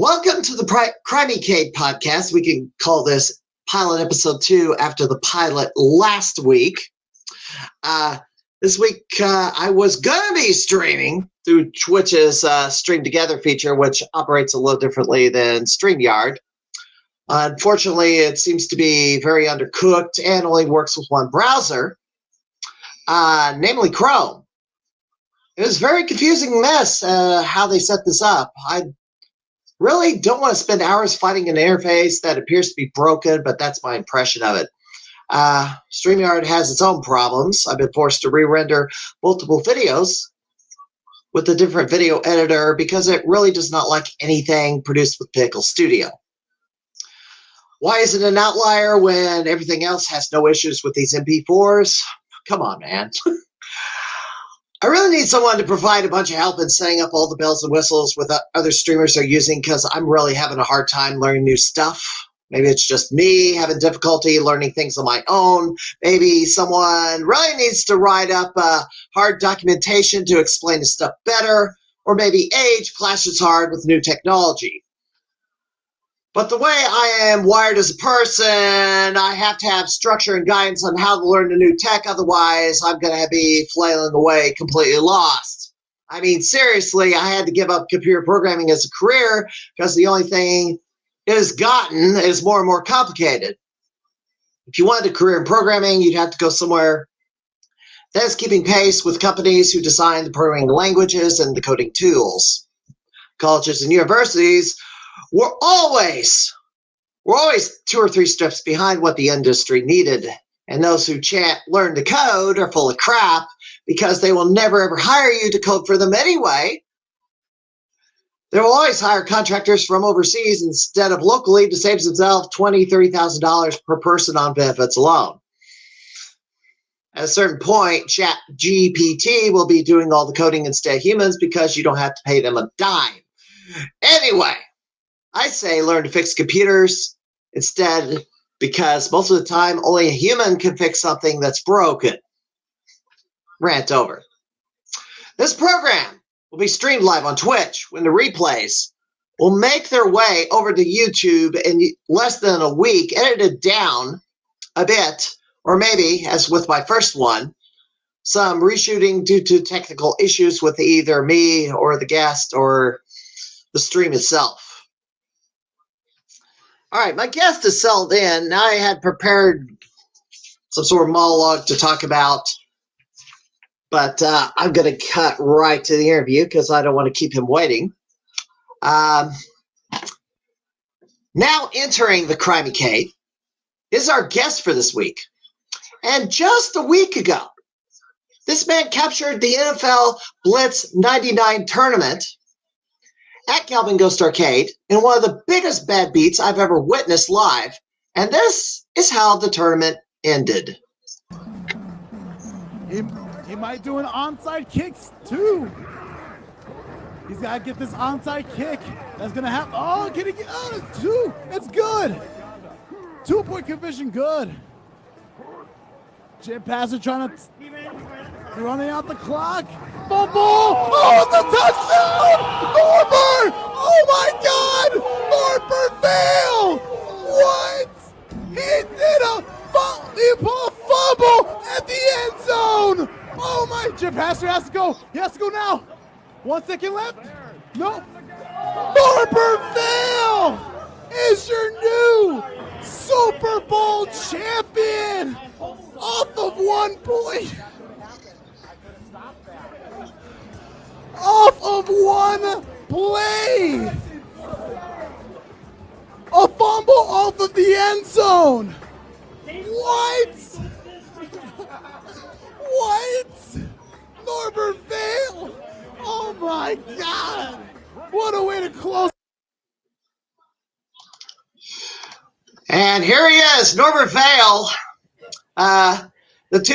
Welcome to the Crimeycade podcast. We can call this pilot episode 2 after the pilot last week. This week, I was going to be streaming through Twitch's Stream Together feature, which operates a little differently than StreamYard. Unfortunately, it seems to be very undercooked and only works with one browser, namely Chrome. It was a very confusing mess how they set this up. I really don't want to spend hours fighting an interface that appears to be broken, but that's my impression of it. StreamYard has its own problems. I've been forced to re-render multiple videos with a different video editor because it really does not like anything produced with Pickle Studio. Why is it an outlier when everything else has no issues with these MP4s? Come on, man. I really need someone to provide a bunch of help in setting up all the bells and whistles with other streamers are using because I'm really having a hard time learning new stuff. Maybe it's just me having difficulty learning things on my own. Maybe someone really needs to write up hard documentation to explain the stuff better. Or maybe age clashes hard with new technology. But the way I am wired as a person, I have to have structure and guidance on how to learn the new tech. Otherwise, I'm going to be flailing away completely lost. I mean, seriously, I had to give up computer programming as a career because the only thing it has gotten is more and more complicated. If you wanted a career in programming, you'd have to go somewhere that is keeping pace with companies who design the programming languages and the coding tools. Colleges and universities We're always 2 or 3 steps behind what the industry needed. And those who learn to code are full of crap because they will never ever hire you to code for them anyway. They will always hire contractors from overseas instead of locally to save themselves $20,000, $30,000 per person on benefits alone. At a certain point, ChatGPT will be doing all the coding instead of humans because you don't have to pay them a dime. Anyway, I say learn to fix computers instead because most of the time only a human can fix something that's broken. Rant over. This program will be streamed live on Twitch when the replays will make their way over to YouTube in less than a week, edited down a bit, or maybe, as with my first one, some reshooting due to technical issues with either me or the guest or the stream itself. All right, my guest is settled in. I had prepared some sort of monologue to talk about, but I'm going to cut right to the interview because I don't want to keep him waiting. Now entering the Crimeycade is our guest for this week. And just a week ago, this man captured the NFL Blitz 99 tournament at Galloping Ghost Arcade in one of the biggest bad beats I've ever witnessed live. And this is how the tournament ended. He might do an onside kicks too. He's got to get this onside kick. That's going to happen. Oh, can he get it's 2? It's good. 2-point conversion, good. Jim Passer trying to running out the clock. Fumble! Oh, it's a touchdown! Norbert! Oh my God! Norbert Vale! What? He did he pulled a fumble at the end zone! Oh my! Jim Passer has to go. He has to go now. 1 second left. No. Norbert Vale is your new Super Bowl champion off of 1 point. Off of 1 play. A fumble off of the end zone. What? What? Norbert Vale. Oh my God. What a way to close. And here he is, Norbert Vale, the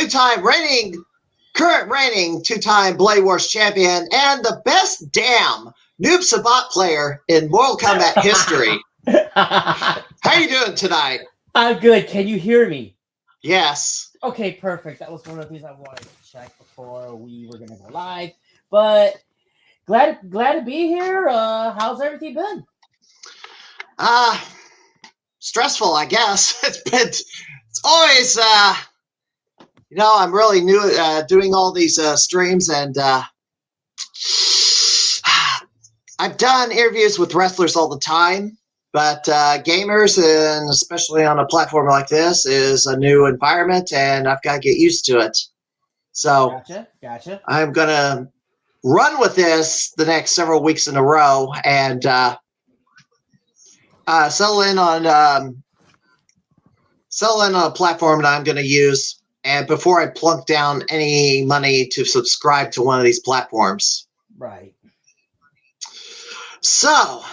current reigning 2-time Blade Wars champion and the best damn Noob Sabat player in Mortal Kombat history. How you doing tonight? I'm good. Can you hear me? Yes. Okay, perfect. That was one of the things I wanted to check before we were going to go live. But glad to be here. How's everything been? Stressful, I guess. It's always, I'm really new at doing all these streams, and I've done interviews with wrestlers all the time, but gamers, and especially on a platform like this, is a new environment, and I've got to get used to it. So Gotcha. I'm going to run with this the next several weeks in a row and settle in on a platform that I'm going to use, and before I plunk down any money to subscribe to one of these platforms. Right. So,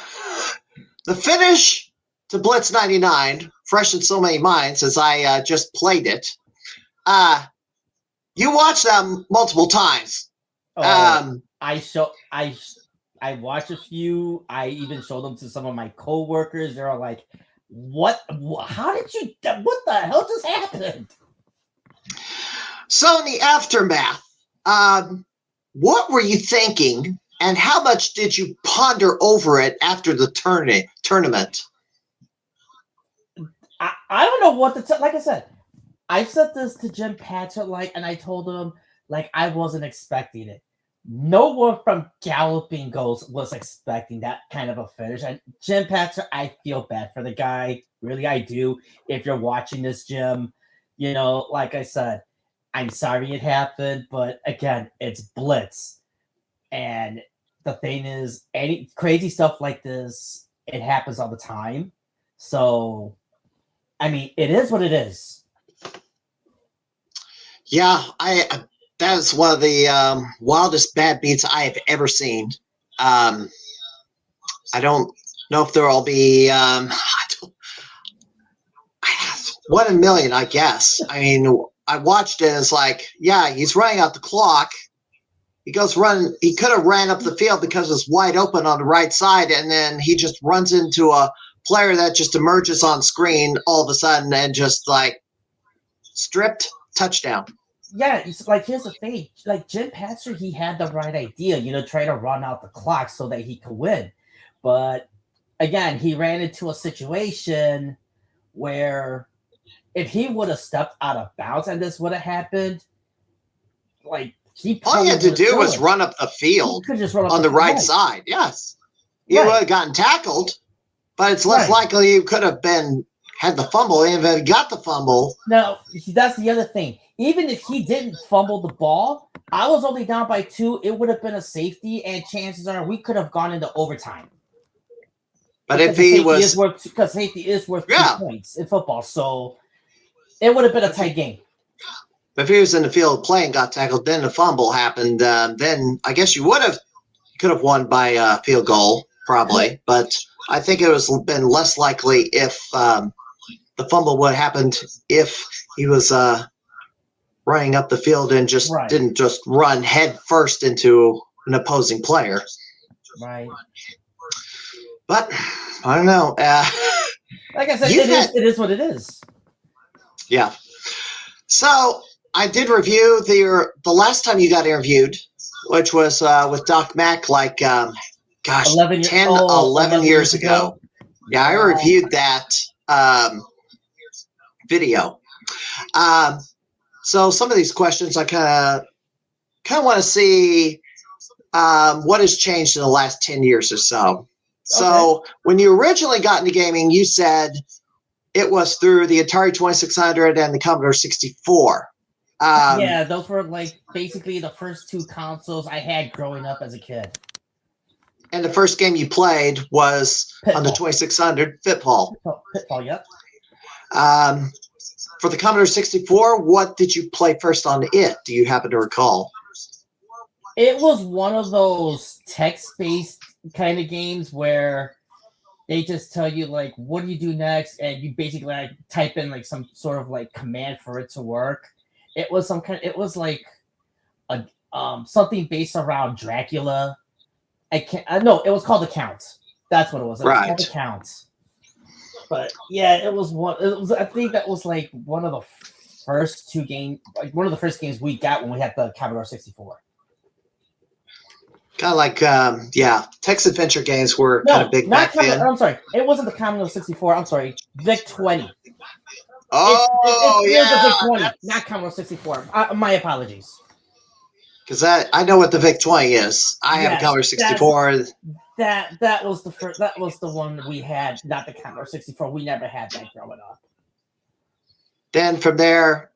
the finish to Blitz 99, fresh in so many minds as I just played it. You watched that multiple times. I watched a few. I even showed them to some of my coworkers. They're all like, "What? How did you? What the hell just happened?" So in the aftermath, what were you thinking, and how much did you ponder over it after the tournament? I don't know what to tell. Like I said, I said this to Jim Patcher, and I told him, I wasn't expecting it. No one from Galloping Ghost was expecting that kind of a finish. And Jim Patcher, I feel bad for the guy. Really, I do. If you're watching this, Jim, like I said, I'm sorry it happened. But again, it's Blitz. And the thing is, any crazy stuff like this, it happens all the time. So, I mean, it is what it is. Yeah, that is one of the wildest bad beats I have ever seen. I don't know if there will be 1 in a million, I guess. I mean, I watched it. It's like, yeah, he's running out the clock. He goes run. He could have ran up the field because it's wide open on the right side, and then he just runs into a player that just emerges on screen all of a sudden and just stripped touchdown. Yeah, it's here's the thing. Jim Patcher, he had the right idea, try to run out the clock so that he could win. But again, he ran into a situation where if he would have stepped out of bounds and this would have happened, all he had to do was run up the field on the right side. Yes. He would have gotten tackled, but it's less likely you could have had the fumble, even if he got the fumble. No, that's the other thing. Even if he didn't fumble the ball, I was only down by 2. It would have been a safety, and chances are we could have gone into overtime. But if he was... Because safety is worth 2 points in football, so it would have been a tight game. If he was in the field of play and got tackled, then the fumble happened, then I guess you could have won by a field goal, probably. But I think it was been less likely if the fumble would have happened if he was running up the field and just didn't just run head first into an opposing player. Right. But I don't know. Like I said, it is what it is. Yeah. So I did review the last time you got interviewed, which was with Doc Mack, 11 years ago. Yeah, I reviewed that video. So some of these questions I kind of want to see what has changed in the last 10 years or so. So when you originally got into gaming, you said it was through the Atari 2600 and the Commodore 64. Yeah, those were basically the first 2 consoles I had growing up as a kid. And the first game you played was Pitfall. On the 2600, Pitfall. Pitfall, yep. For the Commodore 64, what did you play first on it? Do you happen to recall? It was one of those text-based kind of games where they just tell you, what do you do next? And you basically type in some sort of command for it to work. It was something based around Dracula. No, it was called The Count. That's what it was. It was called The Count. But yeah, it was one. I think that was one of the first 2 games, one of the first games we got when we had the Commodore 64. Kind of like, text adventure games were kind of big not back then. I'm sorry. It wasn't the Commodore 64. I'm sorry. VIC 20. Oh, It was the VIC 20, yeah. not Commodore 64. My apologies. Because I know what the VIC 20 is. I have a Yes, Commodore 64. That was the first. That was the one we had, not the Commodore 64. We never had that growing up. Then from there,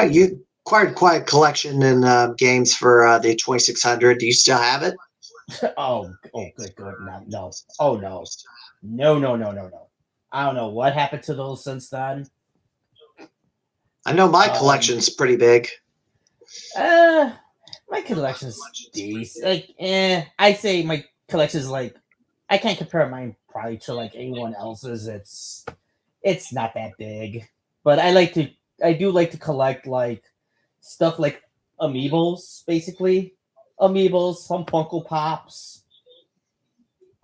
you acquired quite a collection in games for the 2600. Do you still have it? Oh, good, no. Oh, no. No. I don't know what happened to those since then. I know my collection's pretty big. My collection's decent. Like, I say my collection's like, I can't compare mine probably to like anyone else's. It's not that big, but I do like to collect like stuff like amiibos, basically. Amiibos, some Funko Pops.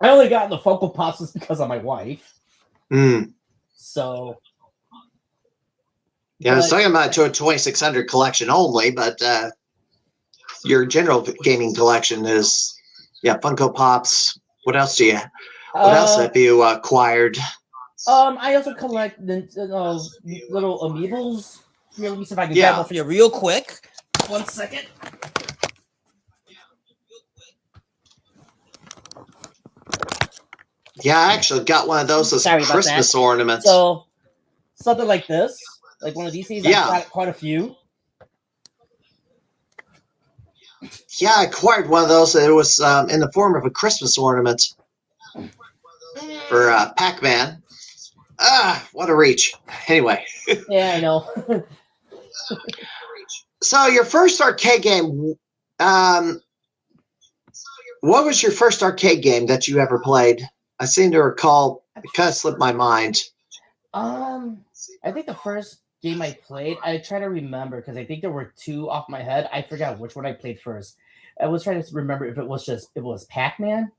I only got the Funko Pops just because of my wife. So. Yeah, I was talking about to a 2600 collection only, but your general gaming collection is, Funko Pops. What else do you? What else have you acquired? I also collect the little amiibos. Here, let me see if I can grab one for you real quick. 1 second. Yeah, I actually got one of those as Christmas ornaments. So, something like this, like one of these things, I've got quite a few. Yeah, I acquired one of those. It was in the form of a Christmas ornament for Pac-Man. What a reach. Anyway. Yeah, I know. So your first arcade game, what was your first arcade game that you ever played? I seem to recall, it kind of slipped my mind. I think the first game I played, I try to remember because I think there were two off my head. I forgot which one I played first. I was trying to remember if it was Pac-Man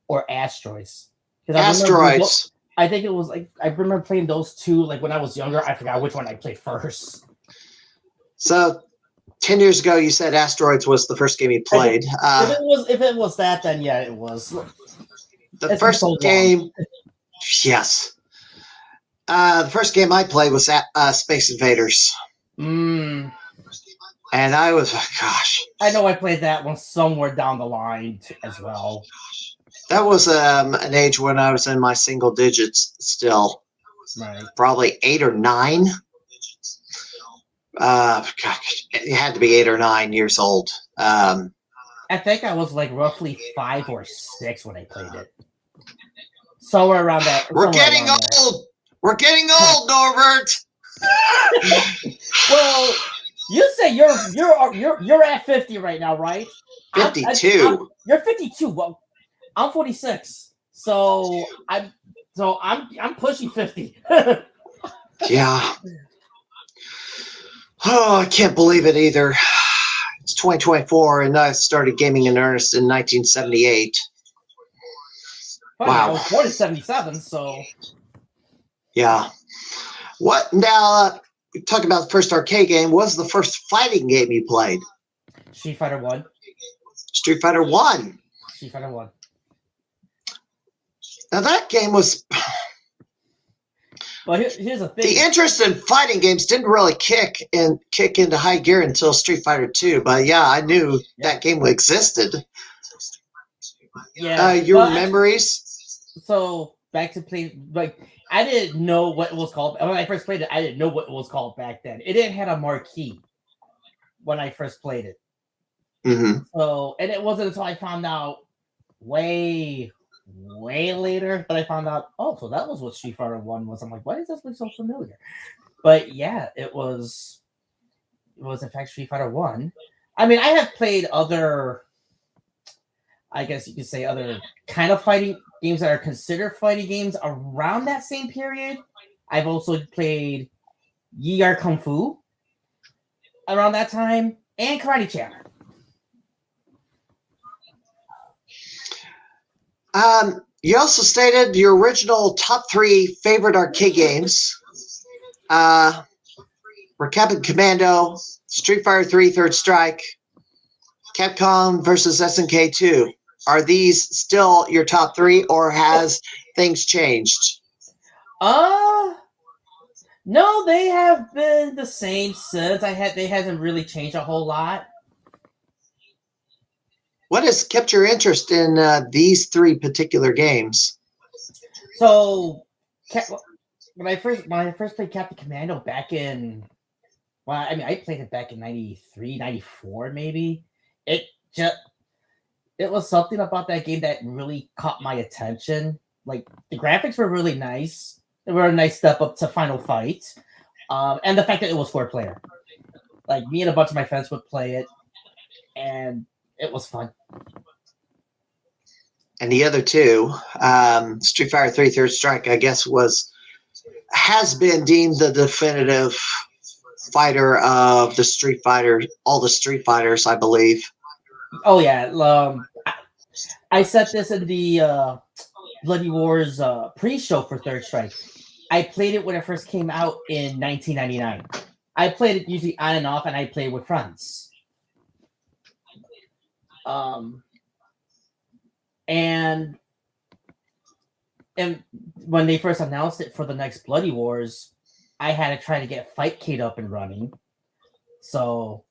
or Asteroids. Asteroids. I think it was like, I remember playing those two like when I was younger. I forgot which one I played first. So 10 years ago, you said Asteroids was the first game you played. If it was that, then yeah, it was. The first game, yes. The first game I played was Space Invaders. And I was, gosh. I know I played that one somewhere down the line as well. That was an age when I was in my single digits still. Right. Probably 8 or 9. Gosh, it had to be 8 or 9 years old. I think I was like roughly 5 or 6 when I played it. Somewhere around that. We're getting old. We're getting old, Norbert. Well, you say you're at 50 right now, right? 52. You're 52. Well, I'm 46. So I'm pushing 50. Yeah. Oh, I can't believe it either. It's 2024, and I started gaming in earnest in 1978. Wow. I was born in 77, so. Yeah. What now? Talk about the first arcade game. What was the first fighting game you played? Street Fighter 1. Street Fighter 1. Street Fighter 1. Now that game was. Well, here's the thing. The interest in fighting games didn't really kick into high gear until Street Fighter 2. But yeah, I knew that game existed. Yeah. Your memories? So back to play, like I didn't know what it was called when I first played it. I didn't know what it was called back then. It didn't have a marquee when I first played it. Mm-hmm. So, and it wasn't until I found out way later that I found out. Oh, so that was what Street Fighter 1 was. I'm like, why does this look so familiar? But yeah, it was in fact Street Fighter 1. I mean, I have played other. I guess you could say other kind of fighting games that are considered fighting games around that same period. I've also played Yi Ar Kung Fu around that time and Karate Champ. You also stated your original top 3 favorite arcade games were Captain Commando, Street Fighter 3 Third Strike, Capcom versus SNK 2. Are these still your top 3, or has things changed? No, they have been the same since. They hasn't really changed a whole lot. What has kept your interest in these 3 particular games? So, when I first played Captain Commando back in, well, I mean, I played it back in 93, 94 maybe. It was something about that game that really caught my attention. Like, the graphics were really nice. They were a nice step up to Final Fight. And the fact that it was 4-player. Like, me and a bunch of my friends would play it, and it was fun. And the other 2, Street Fighter 3 Third Strike, I guess has been deemed the definitive fighter of the Street Fighter, all the Street Fighters, I believe. Oh yeah, I said this in the Bloody Wars pre-show for Third Strike. I played it when it first came out in 1999. I played it usually on and off, and I played with friends. And when they first announced it for the next Bloody Wars, I had to try to get Fightcade up and running. So,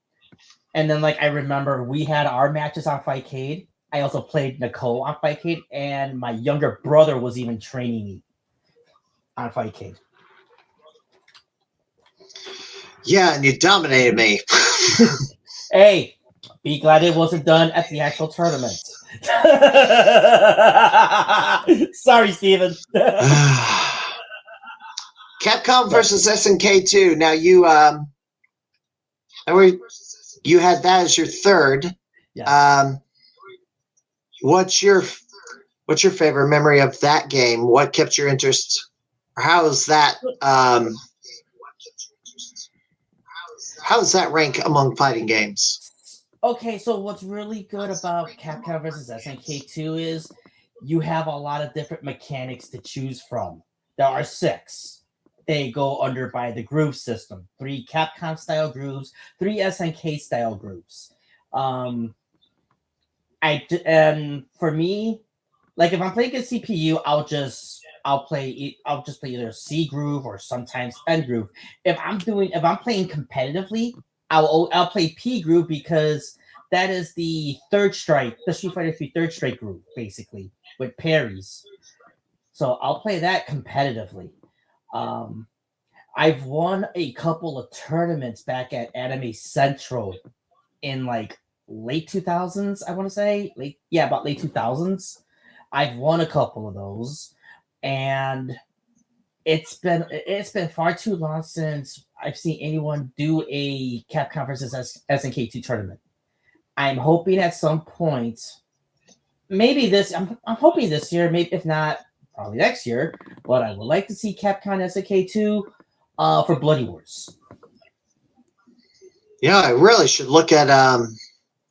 and then I remember we had our matches on Fightcade. I also played Nicole on Fightcade, and my younger brother was even training me on Fightcade. Yeah, and you dominated me. Hey, be glad it wasn't done at the actual tournament. Sorry, Steven. Capcom versus SNK 2. Now you had that as your third. Yes. What's your favorite memory of that game? What kept your interest? How is that rank among fighting games? Okay, so what's really good about Capcom vs. SNK 2 is you have a lot of different mechanics to choose from. There are 6. They go under by the groove system. 3 Capcom style grooves, 3 SNK style grooves. And for me, if I'm playing a CPU, I'll just play either C groove or sometimes N groove. If I'm playing competitively, I'll play P groove because that is the Third Strike, the Street Fighter 3 Third Strike groove, basically with parries. So I'll play that competitively. I've won a couple of tournaments back at Anime Central in late 2000s. I want to say about late 2000s. I've won a couple of those, and it's been far too long since I've seen anyone do a Capcom vs. SNK 2 tournament. I'm hoping at some point, maybe I'm hoping this year, maybe if not, probably next year. But I would like to see Capcom SNK 2 for Bloody Wars. Yeah, I really should look at.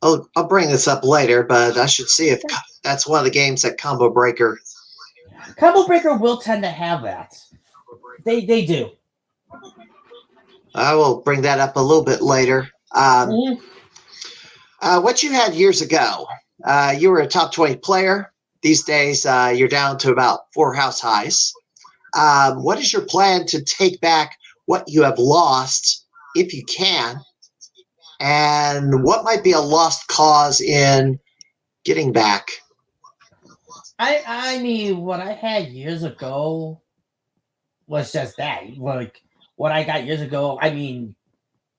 I'll bring this up later, but I should see if that's one of the games that Combo Breaker. Combo Breaker will tend to have that. They do. I will bring that up a little bit later. What you had years ago, you were a top 20 player. These days, you're down to about 4 house highs. What is your plan to take back what you have lost, if you can? And what might be a lost cause in getting back? I mean, what I had years ago was just that. What I got years ago, I mean,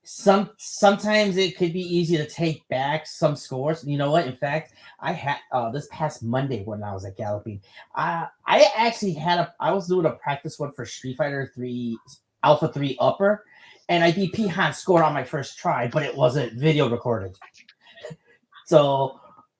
sometimes it could be easy to take back some scores. You know what? In fact, I had this past Monday when I was at Galloping, I actually I was doing a practice one for Street Fighter 3 Alpha 3 Upper, and I beat Pihan's score on my first try, but it wasn't video recorded. So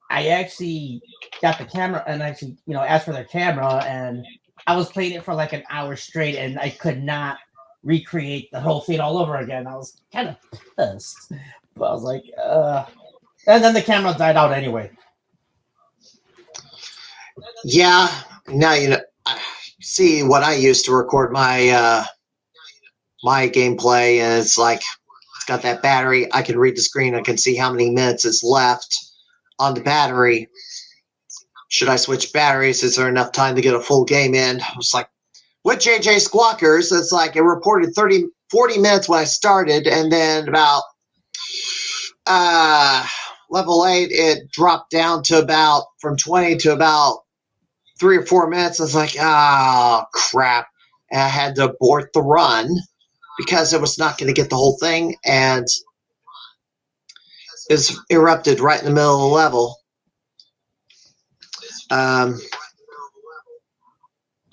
I actually got the camera and actually, asked for their camera, and I was playing it for an hour straight, and I could not recreate the whole thing all over again. I was kind of pissed, but I was like, and then the camera died out anyway. Yeah, now see what I used to record my my gameplay, and it's got that battery. I can read the screen. I can see how many minutes is left. on the battery. Should I switch batteries? Is there enough time to get a full game in? I was like, with JJ Squawkers, it's like it reported 40 minutes when I started, and then about level 8, it dropped down to about from 20 to about 3 or 4 minutes. I was like, oh, crap. And I had to abort the run because it was not going to get the whole thing, and it erupted right in the middle of the level.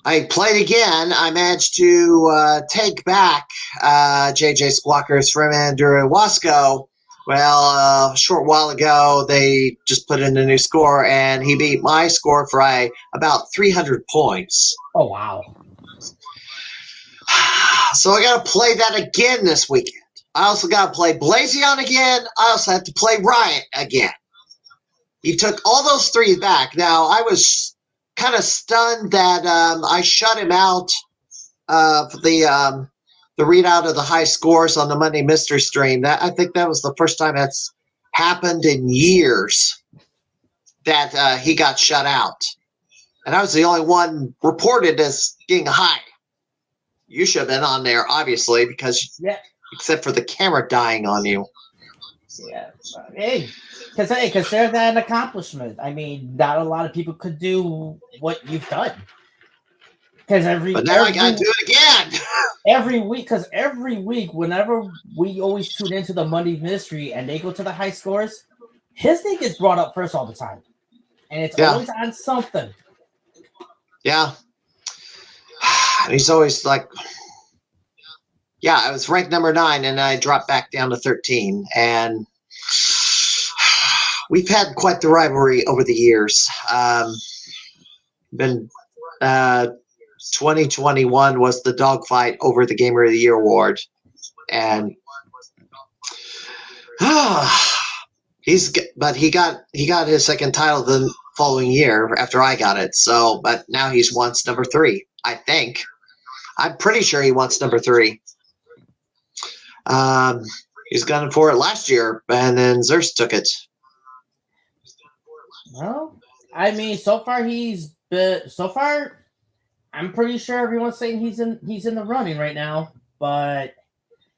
I played again. I managed to take back JJ Squawkers from Andrew Wasco. Well, a short while ago, they just put in a new score, and he beat my score for about 300 points. Oh, wow. So I got to play that again this weekend. I also got to play Blazion again. I also have to play Riot again. He took all those 3 back. Now, I was kind of stunned that I shut him out for the readout of the high scores on the Monday Mystery stream. I think that was the first time that's happened in years that he got shut out. And I was the only one reported as getting high. You should have been on there, obviously, because except for the camera dying on you. Yeah. Hey, consider that an accomplishment. I mean, not a lot of people could do what you've done. But now I got to do it again. every week, whenever we always tune into the Monday Mystery and they go to the high scores, his name gets brought up first all the time. And it's always on something. Yeah. He's always like, I was ranked number 9 and I dropped back down to 13. And we've had quite the rivalry over the years. 2021 was the dogfight over the Gamer of the Year award. And he got his second title the following year after I got it. So, but now he's wants number 3, I think. I'm pretty sure he wants number 3. He's gunning for it last year, and then Zeus took it. Well, I mean, so far, I'm pretty sure everyone's saying he's in the running right now, but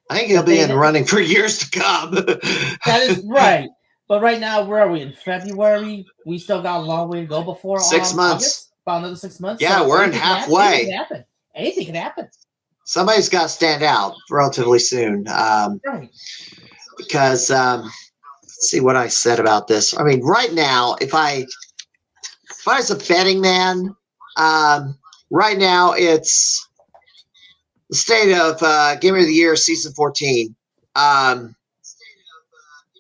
I think he'll be in the running for years to come. That is right. But right now, where are we? In February? We still got a long way to go before 6 months. August? About another 6 months. Yeah, so we're in halfway. Anything can happen. Somebody's got to stand out relatively soon. Right. Because let's see what I said about this. I mean, right now, if I was a betting man, right now it's the state of Gamer of the Year Season 14.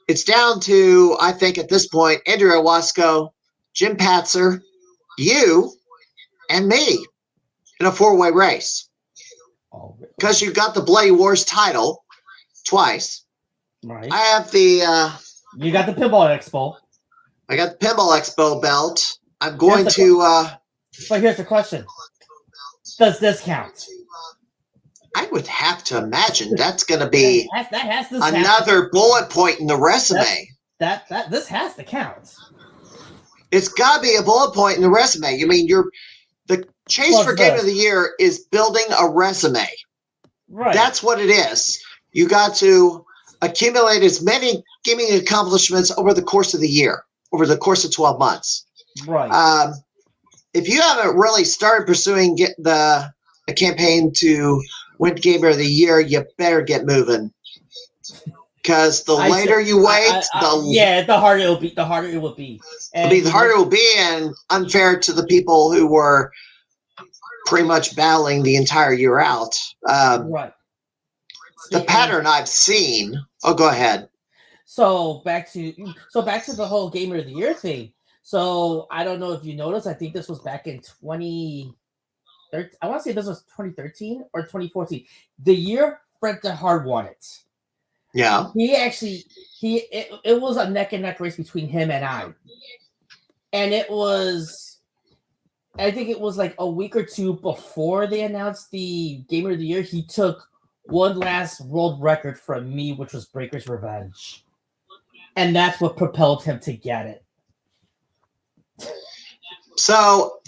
It's down to, I think at this point, Andrew Wasco, Jim Patzer, you, and me in a 4-way race. Because you got the Bloody Wars title twice. Right. I have the... you got the Pinball Expo. I got the Pinball Expo belt. I'm going to... But here's the question. Does this count? I would have to imagine that's going to be that another bullet point in the resume. This has to count. It's got to be a bullet point in the resume. I mean, the chase for Game of the Year is building a resume. Right. That's what it is. You got to accumulate as many gaming accomplishments over the course of the year, over the course of 12 months. Right. If you haven't really started pursuing a campaign to win Gamer of the Year, you better get moving. Because the later you wait, the harder it will be. The harder it will be. The harder it will be, and unfair to the people who were pretty much battling the entire year out. Right. The pattern I've seen. Oh, go ahead. So back to the whole Gamer of the Year thing. So I don't know if you noticed. I think this was back in 2013. I want to say this was 2013 or 2014. The year Fred DeHart won it. Yeah. It was a neck and neck race between him and I. And I think it was like a week or two before they announced the Gamer of the Year, he took one last world record from me, which was Breaker's Revenge. And that's what propelled him to get it. So,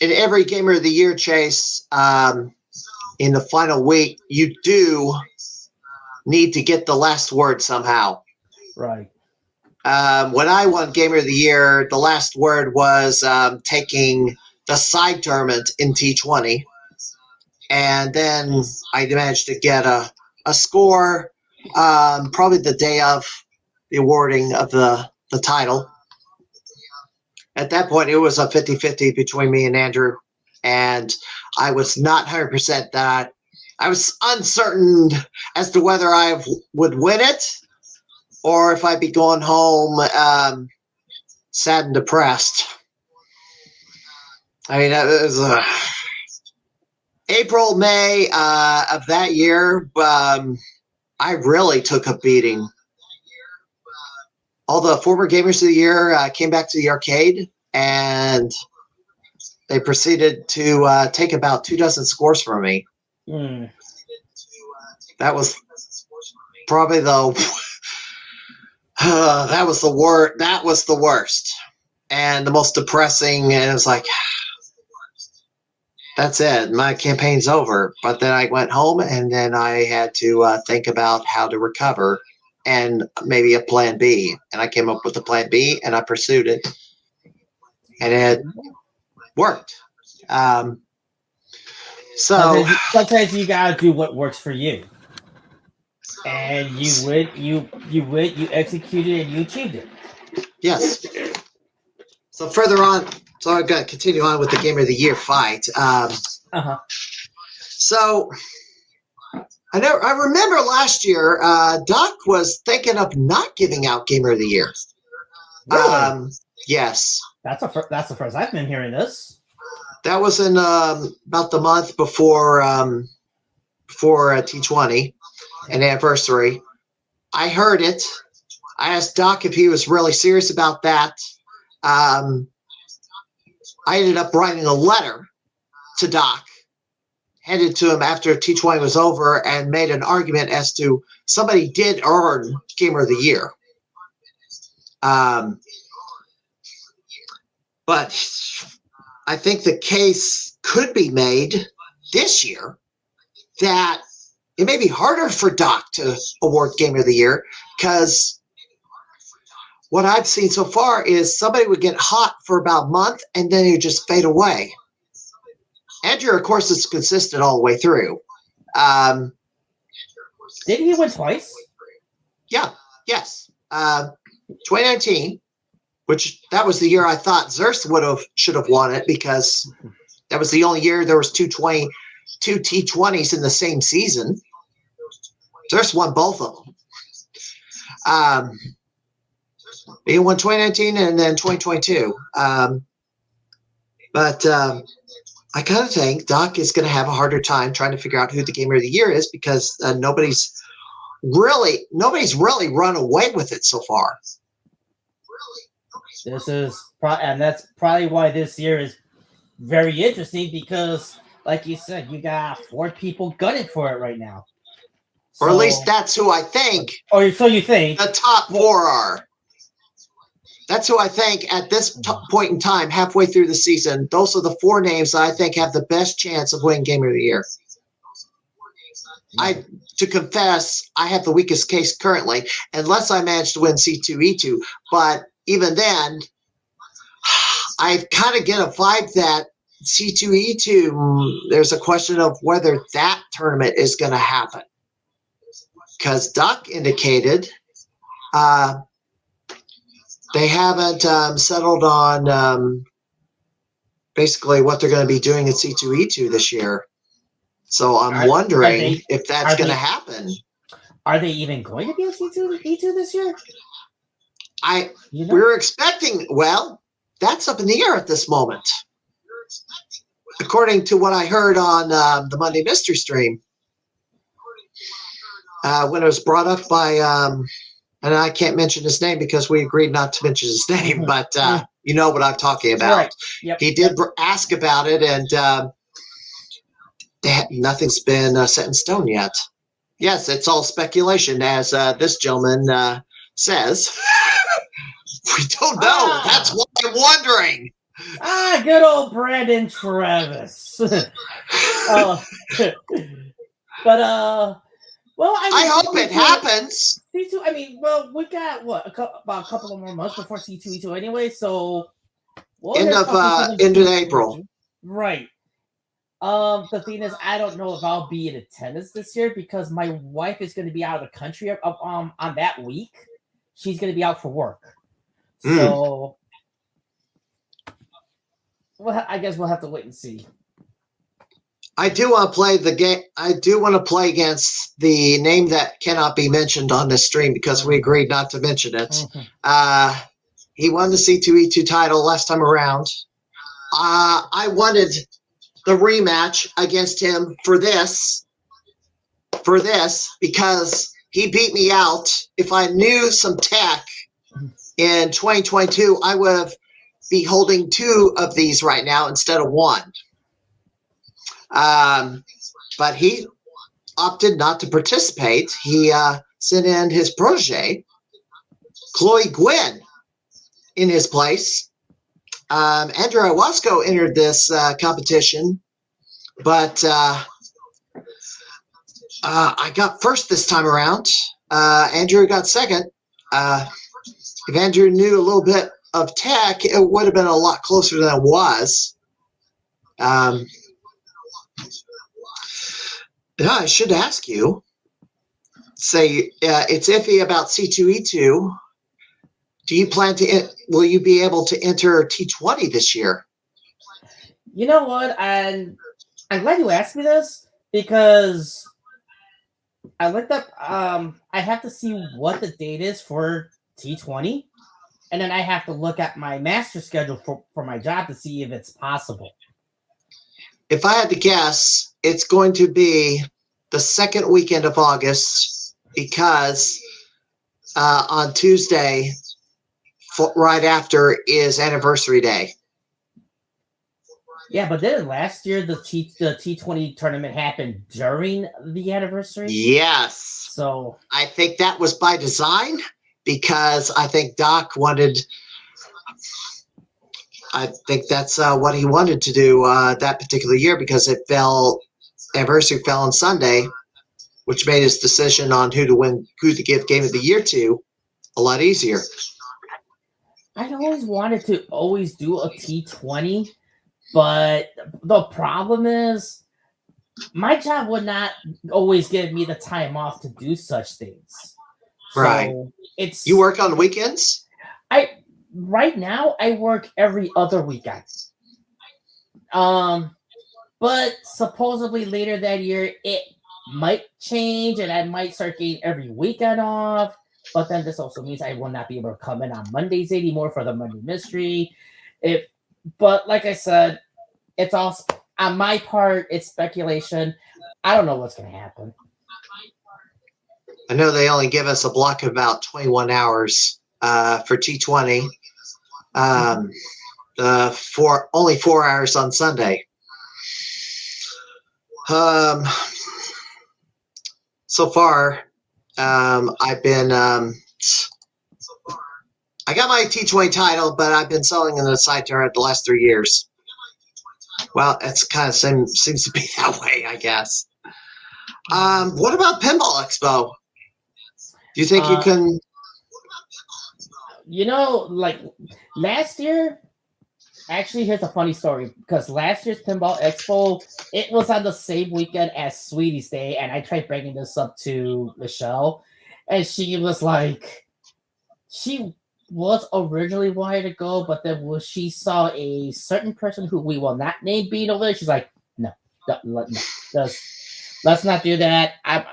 in every Gamer of the Year chase, in the final week, you do need to get the last word somehow. Right. When I won Gamer of the Year, the last word was taking the side tournament in T20. And then I managed to get a score probably the day of the awarding of the title. At that point, it was a 50-50 between me and Andrew. And I was not 100% that. I was uncertain as to whether I would win it or if I'd be going home sad and depressed. I mean, it was April, May of that year. I really took a beating. All the former Gamers of the Year came back to the arcade, and they proceeded to take about 24 scores from me. Mm. That was probably that was the worst. That was the worst, and the most depressing. And it was like, that's it. My campaign's over. But then I went home, and then I had to think about how to recover, and maybe a plan B. And I came up with a plan B, and I pursued it, and it worked. So sometimes you gotta do what works for you, and you executed and you achieved it. Yes. So further on, so I've got to continue on with the Gamer of the Year fight. So I remember last year, Doc was thinking of not giving out Gamer of the Year. Really? Yes. That's the first I've been hearing this. That was in about the month before T20, an anniversary. I heard it. I asked Doc if he was really serious about that. I ended up writing a letter to Doc, handed to him after T20 was over, and made an argument as to somebody did earn Gamer of the Year. But I think the case could be made this year that it may be harder for Doc to award Gamer of the Year, because what I've seen so far is somebody would get hot for about a month and then it would just fade away. Andrew, of course, is consistent all the way through. Did he win twice? Yeah, yes. 2019, which that was the year I thought Zerst should have won it, because that was the only year there was two T20s in the same season. Zerst won both of them. He won 2019 and then 2022. But I kind of think Doc is going to have a harder time trying to figure out who the Gamer of the Year is, because nobody's really run away with it so far. And that's probably why this year is very interesting, because, like you said, you got 4 people gunning for it right now. Or at least that's who I think. Or so you think. The top 4 are. That's who I think at this point in time, halfway through the season. Those are the 4 names that I think have the best chance of winning Gamer of the Year. To confess, I have the weakest case currently, unless I manage to win C2E2. But even then, I kind of get a vibe that C2E2, there's a question of whether that tournament is going to happen. Because Doc indicated they haven't settled on basically what they're going to be doing at C2E2 this year. So I'm wondering if that's going to happen. Are they even going to be at C2E2 this year? We're expecting, well, that's up in the air at this moment. According to what I heard on the Monday Mystery Stream, when it was brought up by, and I can't mention his name because we agreed not to mention his name, but you know what I'm talking about. Right. Yep. He did ask about it, and nothing's been set in stone yet. Yes, it's all speculation, as this gentleman says. We don't know. That's what I'm wondering. Good old Brandon Travis. But well, I hope it happens. C2. I mean, well, we got what about a couple of more months before C2E2 anyway. So End of April. Right. The thing is, I don't know if I'll be in attendance this year because my wife is going to be out of the country on that week. She's going to be out for work. So, well, I guess we'll have to wait and see. I do want to play the game. I do want to play against the name that cannot be mentioned on this stream because we agreed not to mention it. He won the C2E2 title last time around. I wanted the rematch against him for this because he beat me out. If I knew some tech in 2022, I would be holding 2 of these right now instead of 1. But he opted not to participate. He sent in his protege, Chloe Gwynn, in his place. Andrew Iwasco entered this competition, but I got first this time around. Andrew got second. If Andrew knew a little bit of tech, it would have been a lot closer than it was. I should ask you. Say it's iffy about C2E2. Do you plan to? Will you be able to enter T20 this year? You know what? I'm glad you asked me this because I looked up. I have to see what the date is for T20, and then I have to look at my master schedule for my job to see if it's possible. If I had to guess, it's going to be the second weekend of August because on Tuesday, right after, is anniversary day. Yeah, but didn't last year the T20 tournament happened during the anniversary? Yes. So I think that was by design because I think Doc wanted. I think that's what he wanted to do that particular year because anniversary fell on Sunday, which made his decision on who to give Game of the Year to a lot easier. I always wanted to do a T20, but the problem is my job would not always give me the time off to do such things. Right. So you work on weekends? Right now I work every other weekend. But supposedly later that year it might change and I might start getting every weekend off. But then this also means I will not be able to come in on Mondays anymore for the Monday Mystery. But like I said, it's all on my part. It's speculation. I don't know what's going to happen. I know they only give us a block of about 21 hours for T20. Only 4 hours on Sunday. So far, I've been. I got my T20 title, but I've been selling in the side tournament the last 3 years. Well, it's kind of seems to be that way, I guess. What about Pinball Expo? Do you think you can? You know, like last year. Actually, here's a funny story because last year's Pinball Expo, it was on the same weekend as Sweetie's Day, and I tried bringing this up to Michelle, and she was like, she was originally wanted to go, but then when she saw a certain person who we will not name being over there, she's like, no, let's not do that. I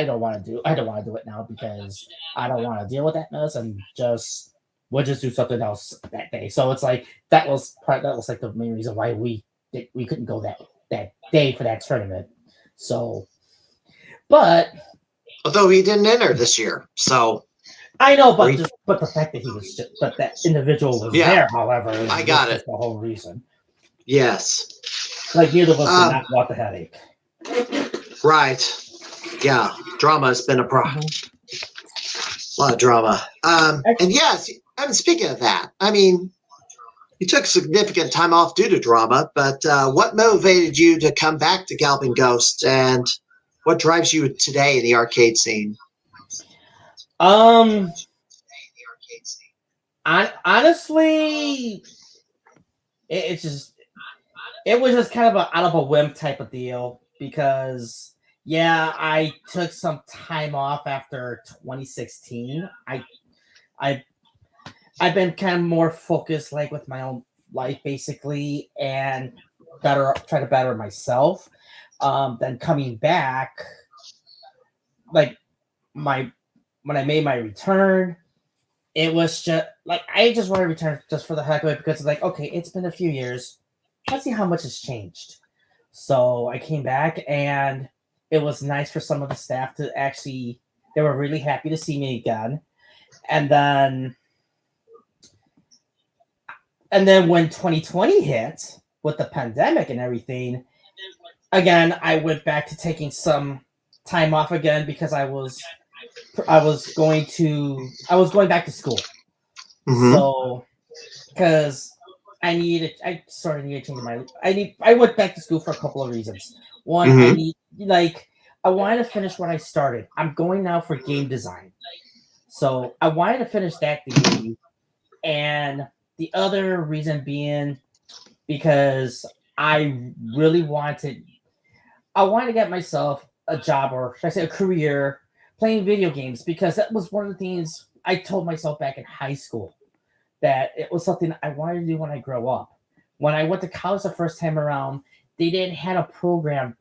don't want to do it now because I don't want to deal with that mess and we'll just do something else that day. So it's like that was like the main reason why we couldn't go that day for that tournament. So, but although he didn't enter this year, so I know, but the fact that but that individual was there, however, I got it. The whole reason. Yes, like neither of us did not want the headache. Right. Yeah, drama has been a problem. A lot of drama. And yes. I mean, speaking of that, I mean, You took significant time off due to drama, but what motivated you to come back to Galloping Ghost, and what drives you today in the arcade scene? Honestly, it was just kind of out of a whim type of deal because I took some time off after 2016. I've been kind of more focused like with my own life basically and try to better myself. Then coming back, like when I made my return, it was just like I just want to return just for the heck of it because it's like, okay, it's been a few years. Let's see how much has changed. So I came back and it was nice for some of the staff to actually, they were really happy to see me again. And then when 2020 hit with the pandemic and everything, again, I went back to taking some time off again because I was going back to school. Mm-hmm. So, because I sort of needed to change I went back to school for a couple of reasons. One, I wanted to finish what I started. I'm going now for game design. So I wanted to finish that degree. And the other reason being because I really wanted to get myself a job, or should I say a career, playing video games, because that was one of the things I told myself back in high school, that it was something I wanted to do when I grow up. When I went to college the first time around, they didn't have a program.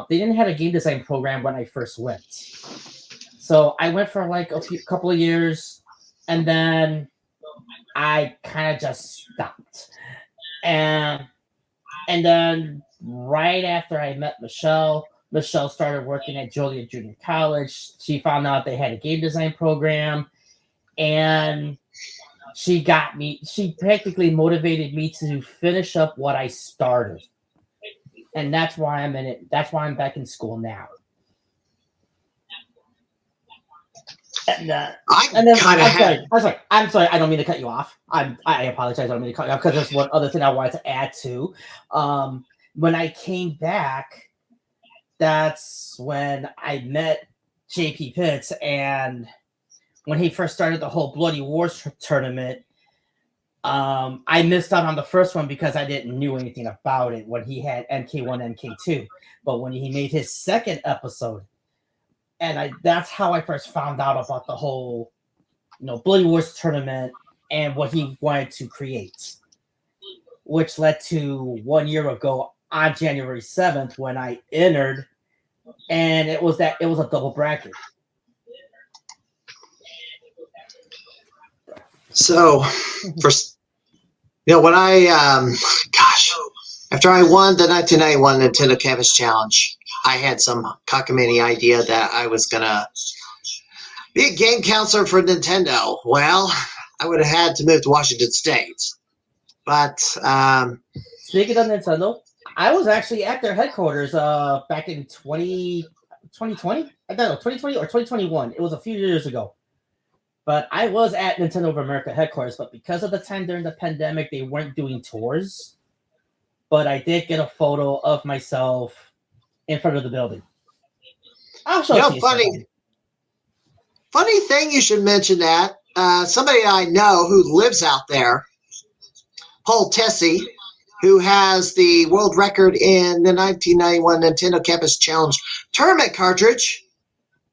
They didn't have a game design program when I first went. So I went for like couple of years, and then I kind of just stopped. And then right after I met Michelle started working at Joliet Junior College. She found out they had a game design program, and she practically motivated me to finish up what I started. And that's why I'm in it. That's why I'm back in school now. And, I'm sorry. I don't mean to cut you off. I apologize. I don't mean to cut you off because there's one other thing I wanted to add to. When I came back, that's when I met JP Pitts, and when he first started the whole Bloody Wars tournament, I missed out on the first one because I didn't knew anything about it when he had NK1, NK2. But when he made his second episode, and that's how I first found out about the whole, Bloody Wars tournament and what he wanted to create, which led to 1 year ago on January 7th when I entered, and it was a double bracket. So, when after I won the 1991 Nintendo Campus Challenge, I had some cockamamie idea that I was going to be a game counselor for Nintendo. Well, I would have had to move to Washington State. But, speaking of Nintendo, I was actually at their headquarters back in 2020. I don't know, 2020 or 2021. It was a few years ago. But I was at Nintendo of America headquarters, but because of the time during the pandemic, they weren't doing tours. But I did get a photo of myself in front of the building. I'll show it to you. Funny thing you should mention that. Somebody I know who lives out there, Paul Tessie, who has the world record in the 1991 Nintendo Campus Challenge tournament cartridge.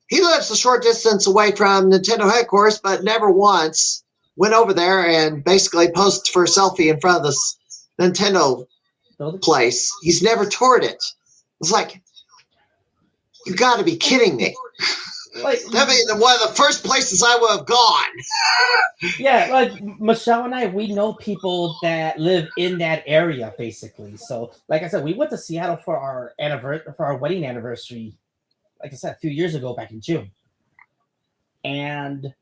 He lives a short distance away from Nintendo headquarters, but never once went over there and basically posed for a selfie in front of this Nintendo place. He's never toured it. It's like, you got to be kidding me. That'd be one of the first places I would have gone. Yeah, like Michelle and I, we know people that live in that area, basically. So, like I said, we went to Seattle for our wedding anniversary. Like I said, a few years ago, back in June. And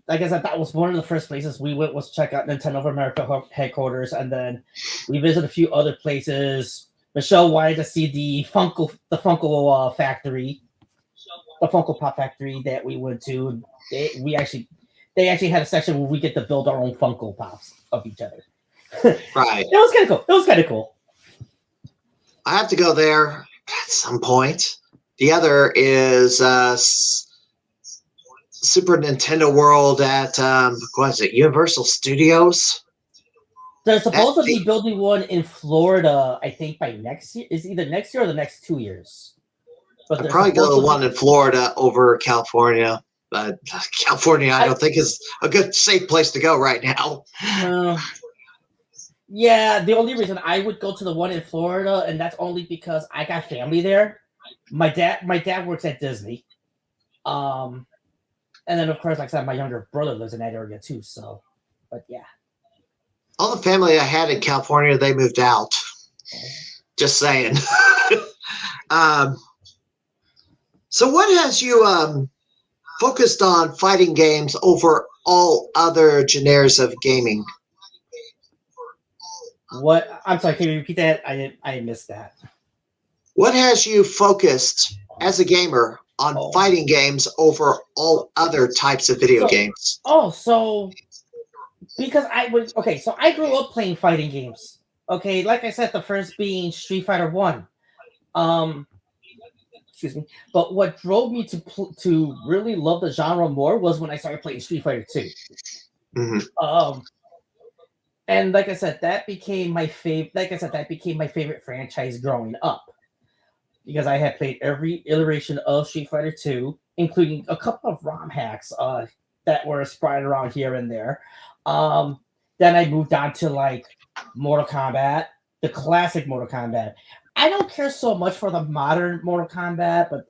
like I said, that was one of the first places we went, was check out Nintendo of America headquarters. And then we visited a few other places. Michelle wanted to see the Funko factory, the Funko Pop factory that we went to. They actually had a section where we get to build our own Funko Pops of each other. Right. It was kind of cool. It was kind of cool. I have to go there at some point. The other is Super Nintendo World at what is it? Universal Studios. They're supposed to be building one in Florida, I think, by next year. Is either next year or the next 2 years. But I'd probably go to the one in Florida over California. But California, I don't think is a good, safe place to go right now. Yeah, the only reason I would go to the one in Florida, and that's only because I got family there. My dad works at Disney. And then of course, like I said, my younger brother lives in that area too. So, but yeah. All the family I had in California, they moved out. Just saying. So what has you focused on fighting games over all other genres of gaming? What? I'm sorry, can you repeat that? I missed that. What has you focused as a gamer on fighting games over all other types of video games? So because so I grew up playing fighting games. Okay, like I said, the first being Street Fighter 1. Excuse me. But what drove me to really love the genre more was when I started playing Street Fighter 2. Mm-hmm. And like I said, that became my favorite. Like I said, that became my favorite franchise growing up because I had played every iteration of Street Fighter 2, including a couple of ROM hacks that were spread around here and there. Then I moved on to like Mortal Kombat, the classic Mortal Kombat. I don't care so much for the modern Mortal Kombat, but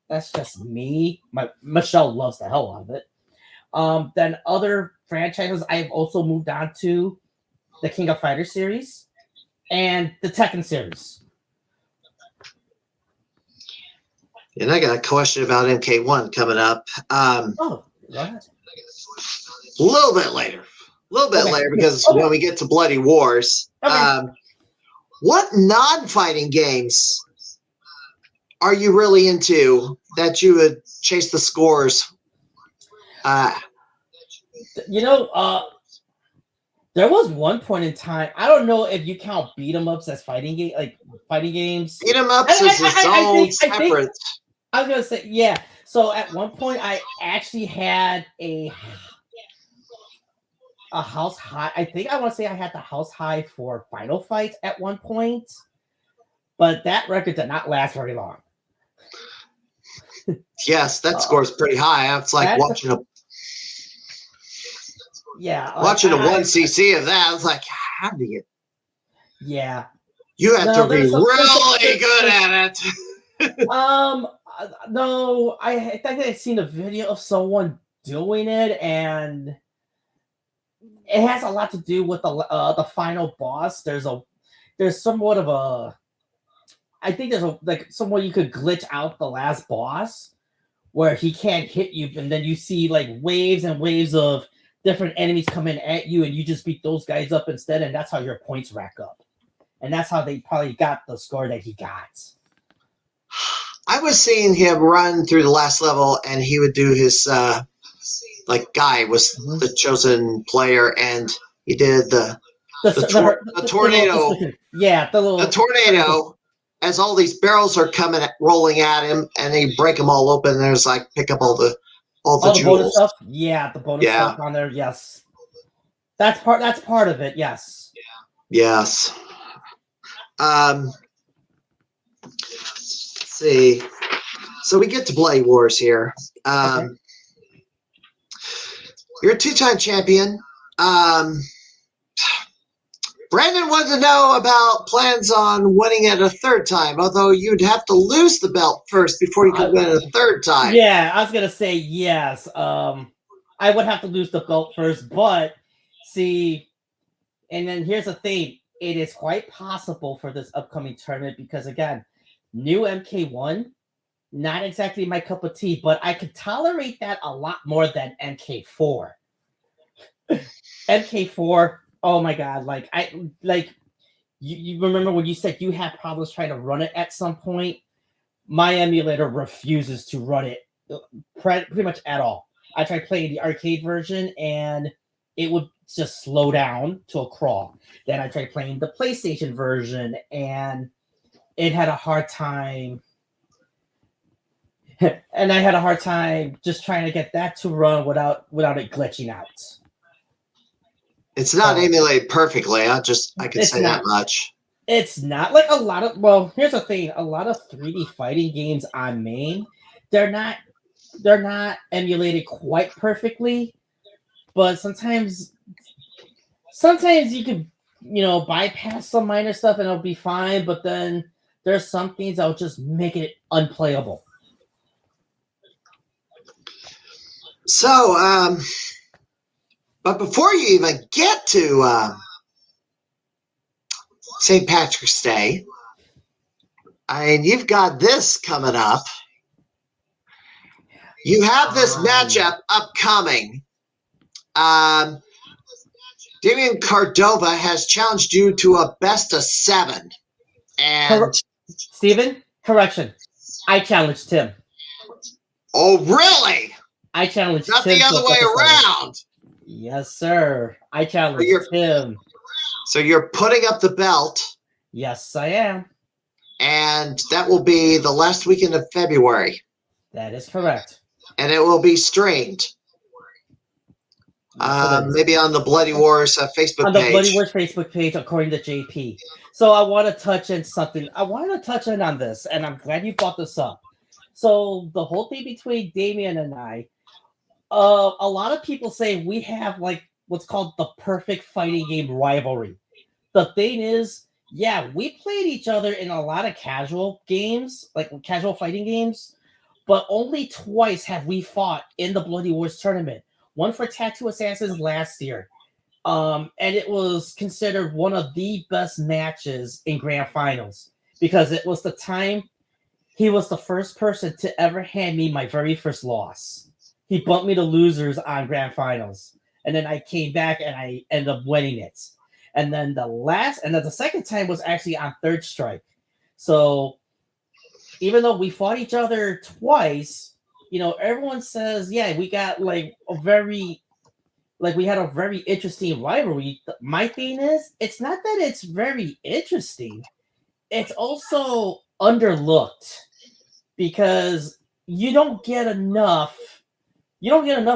that's just me. Michelle loves the hell out of it. Then other franchises I've also moved on to the King of Fighters series and the Tekken series. And I got a question about MK1 coming up. Go ahead. A little bit later. Because when we get to Bloody Wars, what non-fighting games are you really into that you would chase the scores? There was one point in time. I don't know if you count beat 'em ups as fighting games. Beat 'em ups is its own separate. I was gonna say yeah. So at one point, I actually had a house high. I think I want to say I had the house high for Final Fight at one point, but that record did not last very long. Yes, that score is pretty high. It's like watching a 1cc of that. I was like, how do you? Yeah, you have to be really good at it. No, I think I've seen a video of someone doing it, and it has a lot to do with the final boss. There's somewhat of a, I think there's somewhat you could glitch out the last boss where he can't hit you, and then you see like waves and waves of different enemies coming at you, and you just beat those guys up instead, and that's how your points rack up, and that's how they probably got the score that he got. I was seeing him run through the last level, and he would do his Guy was the chosen player, and he did the tornado. The tornado. As all these barrels are rolling at him, and he break them all open. And there's pick up all the jewels. Bonus stuff. Yeah, the bonus stuff on there. Yes, that's part of it. Yes. Yes. Let's see. So we get to Bloody Wars here. You're a two-time champion. Brandon wanted to know about plans on winning it a third time, although you'd have to lose the belt first before you could win it a third time. Yeah, I was going to say yes. I would have to lose the belt first, but see, and then here's the thing. It is quite possible for this upcoming tournament because, again, new MK1, not exactly my cup of tea, but I could tolerate that a lot more than MK4. MK4, oh my god! You remember when you said you had problems trying to run it at some point? My emulator refuses to run it pretty much at all. I tried playing the arcade version, and it would just slow down to a crawl. Then I tried playing the PlayStation version, and it had a hard time. And I had a hard time just trying to get that to run without it glitching out. It's not emulated perfectly. I can say that not. much. It's not like a lot of. Well, here's the thing: a lot of 3D fighting games on main, they're not emulated quite perfectly, but sometimes you can bypass some minor stuff and it'll be fine. But then there's some things that'll just make it unplayable. So, but before you even get to St. Patrick's Day, you've got this coming up. You have this matchup upcoming. Damian Cordova has challenged you to a best of 7. And Steven, correction. I challenged him. Oh, really? I challenged Not him. Not the other way around. Yes, sir. I challenged him. So you're putting up the belt. Yes, I am. And that will be the last weekend of February. That is correct. And it will be streamed. Maybe on the Bloody Wars Facebook page. On the Bloody Wars Facebook page, according to JP. So I want to touch in something. I want to touch in on this, and I'm glad you brought this up. So the whole thing between Damian and I, a lot of people say we have like what's called the perfect fighting game rivalry. The thing is, yeah, we played each other in a lot of casual games, like casual fighting games, but only twice have we fought in the Bloody Wars tournament. One for Tattoo Assassins last year. And it was considered one of the best matches in grand finals because it was the time he was the first person to ever hand me my very first loss. He bumped me to losers on grand finals. And then I came back and I ended up winning it. And then the second time was actually on Third Strike. So even though we fought each other twice, everyone says, yeah, we got we had a very interesting rivalry. My thing is, it's not that it's very interesting. It's also underlooked because you don't get enough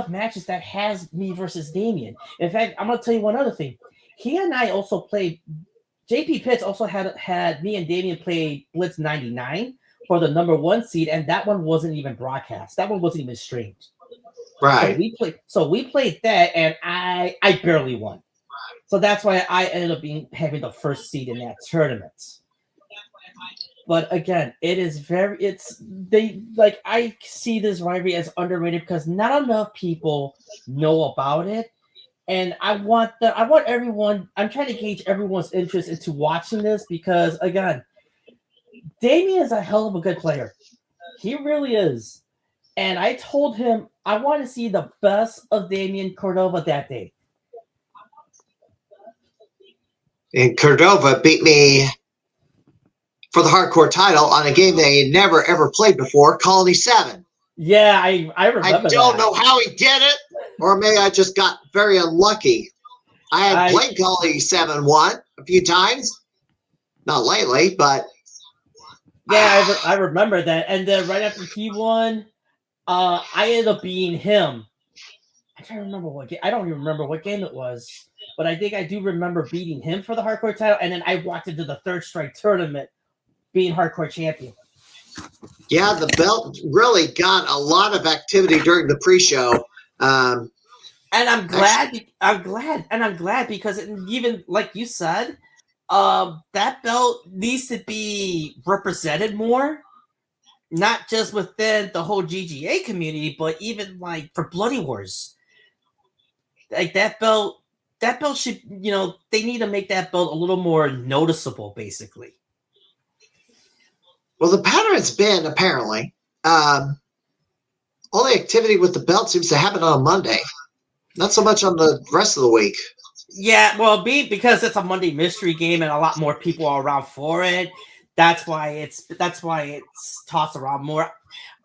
matches that has me versus Damian. In fact, I'm going to tell you one other thing. He and I also played, JP Pitts also had me and Damian play Blitz 99 for the number 1 seed, and that one wasn't even broadcast. That one wasn't even streamed. Right. So we played that, and I barely won. So that's why I ended up having the first seed in that tournament. But again, I see this rivalry as underrated because not enough people know about it. And I'm trying to gauge everyone's interest into watching this because again, Damian is a hell of a good player. He really is. And I told him I want to see the best of Damian Cordova that day. And Cordova beat me for the hardcore title on a game they never ever played before, Colony 7. Yeah, I remember that. I don't know how he did it, or maybe I just got very unlucky. I had played Colony 7 a few times. Not lately, but... Yeah, I remember that. And then right after he won, I ended up beating him. I'm trying to remember what game. I don't even remember what game it was. But I think I do remember beating him for the hardcore title. And then I walked into the Third Strike tournament being hardcore champion. Yeah, the belt really got a lot of activity during the pre-show. And I'm glad because even like you said, that belt needs to be represented more, not just within the whole GGA community, but even like for Bloody Wars. Like that belt should, they need to make that belt a little more noticeable, basically. Well, the pattern's been apparently all the activity with the belt seems to happen on a Monday, not so much on the rest of the week. Yeah, well, because it's a Monday mystery game and a lot more people are around for it. That's why it's tossed around more.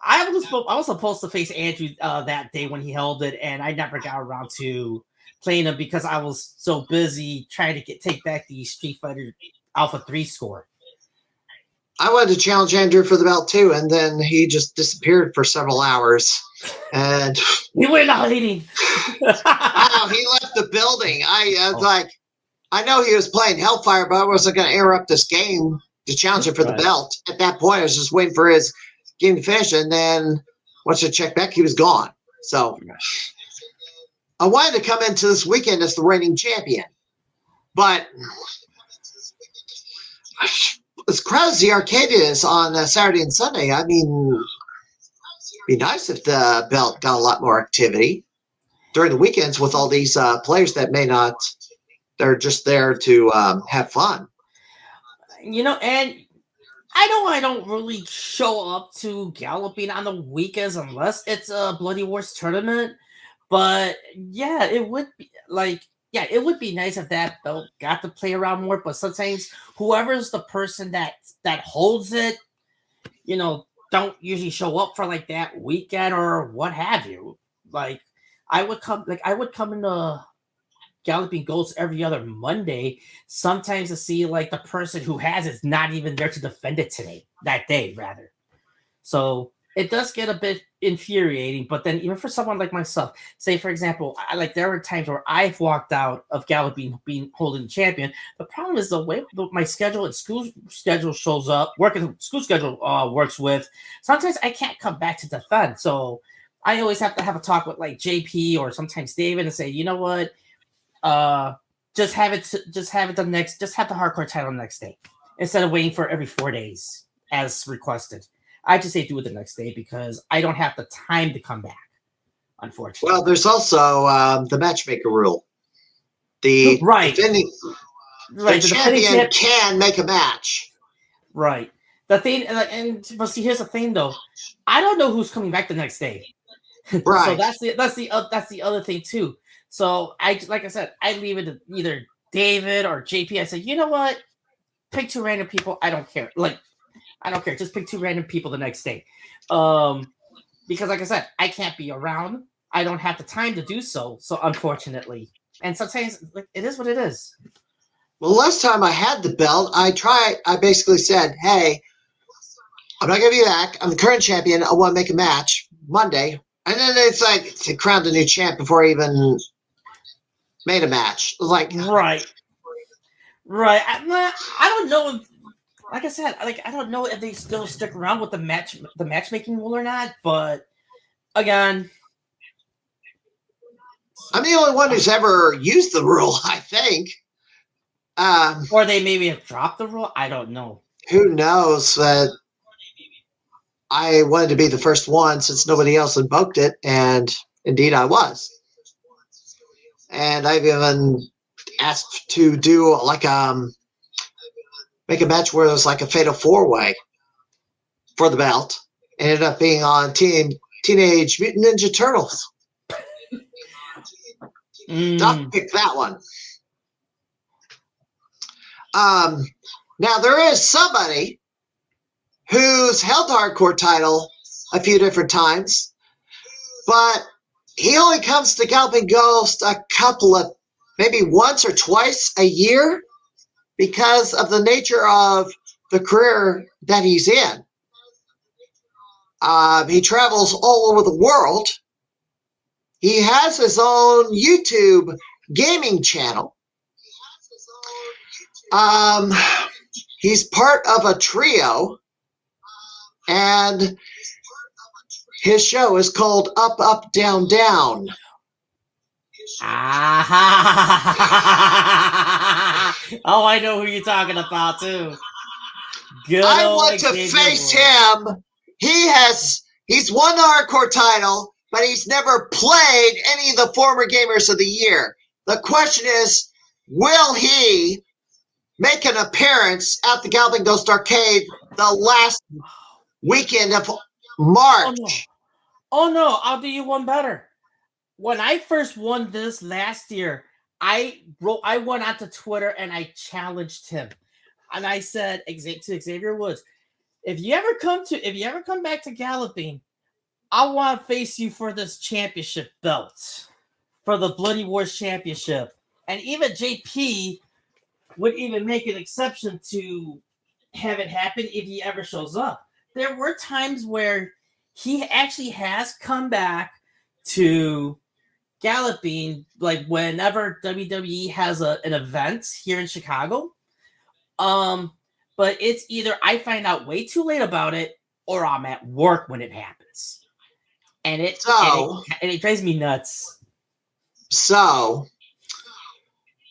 I was supposed to face Andrew that day when he held it, and I never got around to playing him because I was so busy trying to take back the Street Fighter Alpha 3 score. I wanted to challenge Andrew for the belt too, and then he just disappeared for several hours. And he went hiding. I know he left the building. I was like, I know he was playing Hellfire, but I wasn't going to interrupt this game to challenge him for the belt. At that point, I was just waiting for his game to finish, and then once I checked back, he was gone. So I wanted to come into this weekend as the reigning champion, but as crowded as the arcade is on Saturday and Sunday, I mean, it'd be nice if the belt got a lot more activity during the weekends with all these players that may not, they're just there to have fun. You know, and I don't really show up to Galloping on the weekends unless it's a Bloody Wars tournament. But yeah, it would be it would be nice if that belt got to play around more. But sometimes whoever's the person that holds it, you know, don't usually show up for like that weekend or what have you. Like I would come into Galloping Ghost every other Monday, sometimes to see like the person who has it's not even there to defend it that day rather. So it does get a bit infuriating, but then even for someone like myself, say for example, there were times where I've walked out of Galloping being holding champion. The problem is the way my schedule and school schedule shows up, school schedule works with. Sometimes I can't come back to defend, so I always have to have a talk with like JP or sometimes David and say, you know what, just have the hardcore title the next day instead of waiting for every 4 days as requested. I just say do it the next day because I don't have the time to come back, unfortunately. Well, there's also the matchmaker rule. The defending champion can make a match. Right. The thing, but see, here's the thing though. I don't know who's coming back the next day. Right. So that's the other thing too. So I leave it to either David or JP. I say, you know what? Pick 2 random people. I don't care. I don't care. Just pick 2 random people the next day. Because like I said, I can't be around. I don't have the time to do so. So unfortunately, and sometimes it is what it is. Well, last time I had the belt, I basically said, hey, I'm not going to be back. I'm the current champion. I want to make a match Monday. And then it's like they crowned a new champ before I even made a match. Like, right. I don't know. Like I said, I don't know if they still stick around with the matchmaking rule or not. But again, I'm the only one who's ever used the rule, I think. Or they maybe have dropped the rule. I don't know. Who knows? I wanted to be the first one since nobody else invoked it, and indeed I was. And I've even asked to do make a match where it was like a fatal 4-way for the belt. It ended up being on Teenage Mutant Ninja Turtles. Doc picked that one. Now there is somebody who's held the hardcore title a few different times, but he only comes to Galloping Ghost maybe once or twice a year because of the nature of the career that he's in. He travels all over the world. He has his own YouTube gaming channel. He's part of a trio, and his show is called Up, Up, Down, Down. Oh, I know who you're talking about too. I want to face him. He's won the hardcore title, but he's never played any of the former gamers of the year. The question is, will he make an appearance at the Galloping Ghost Arcade the last weekend of March? Oh no, I'll do you one better. When I first won this last year, I went onto Twitter and I challenged him. And I said to Xavier Woods, if you ever come back to Galloping, I want to face you for this championship belt. for the Bloody Wars Championship. And even JP would even make an exception to have it happen if he ever shows up. There were times where he actually has come back to Galloping, like whenever WWE has an event here in Chicago. But it's either I find out way too late about it or I'm at work when it happens. And it drives me nuts. So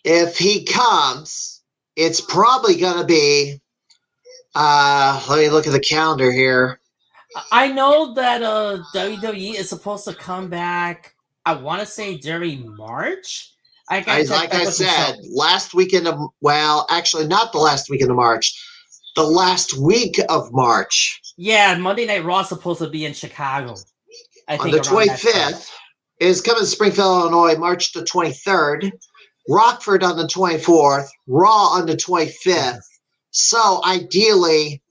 if he comes, it's probably going to be, let me look at the calendar here. I know that WWE is supposed to come back, I want to say during March. Like I said, last weekend of, well, actually not the last weekend of March, the last week of March. Yeah, Monday Night Raw is supposed to be in Chicago. I think on the 25th is coming to Springfield, Illinois, March the 23rd. Rockford on the 24th, Raw on the 25th. So ideally,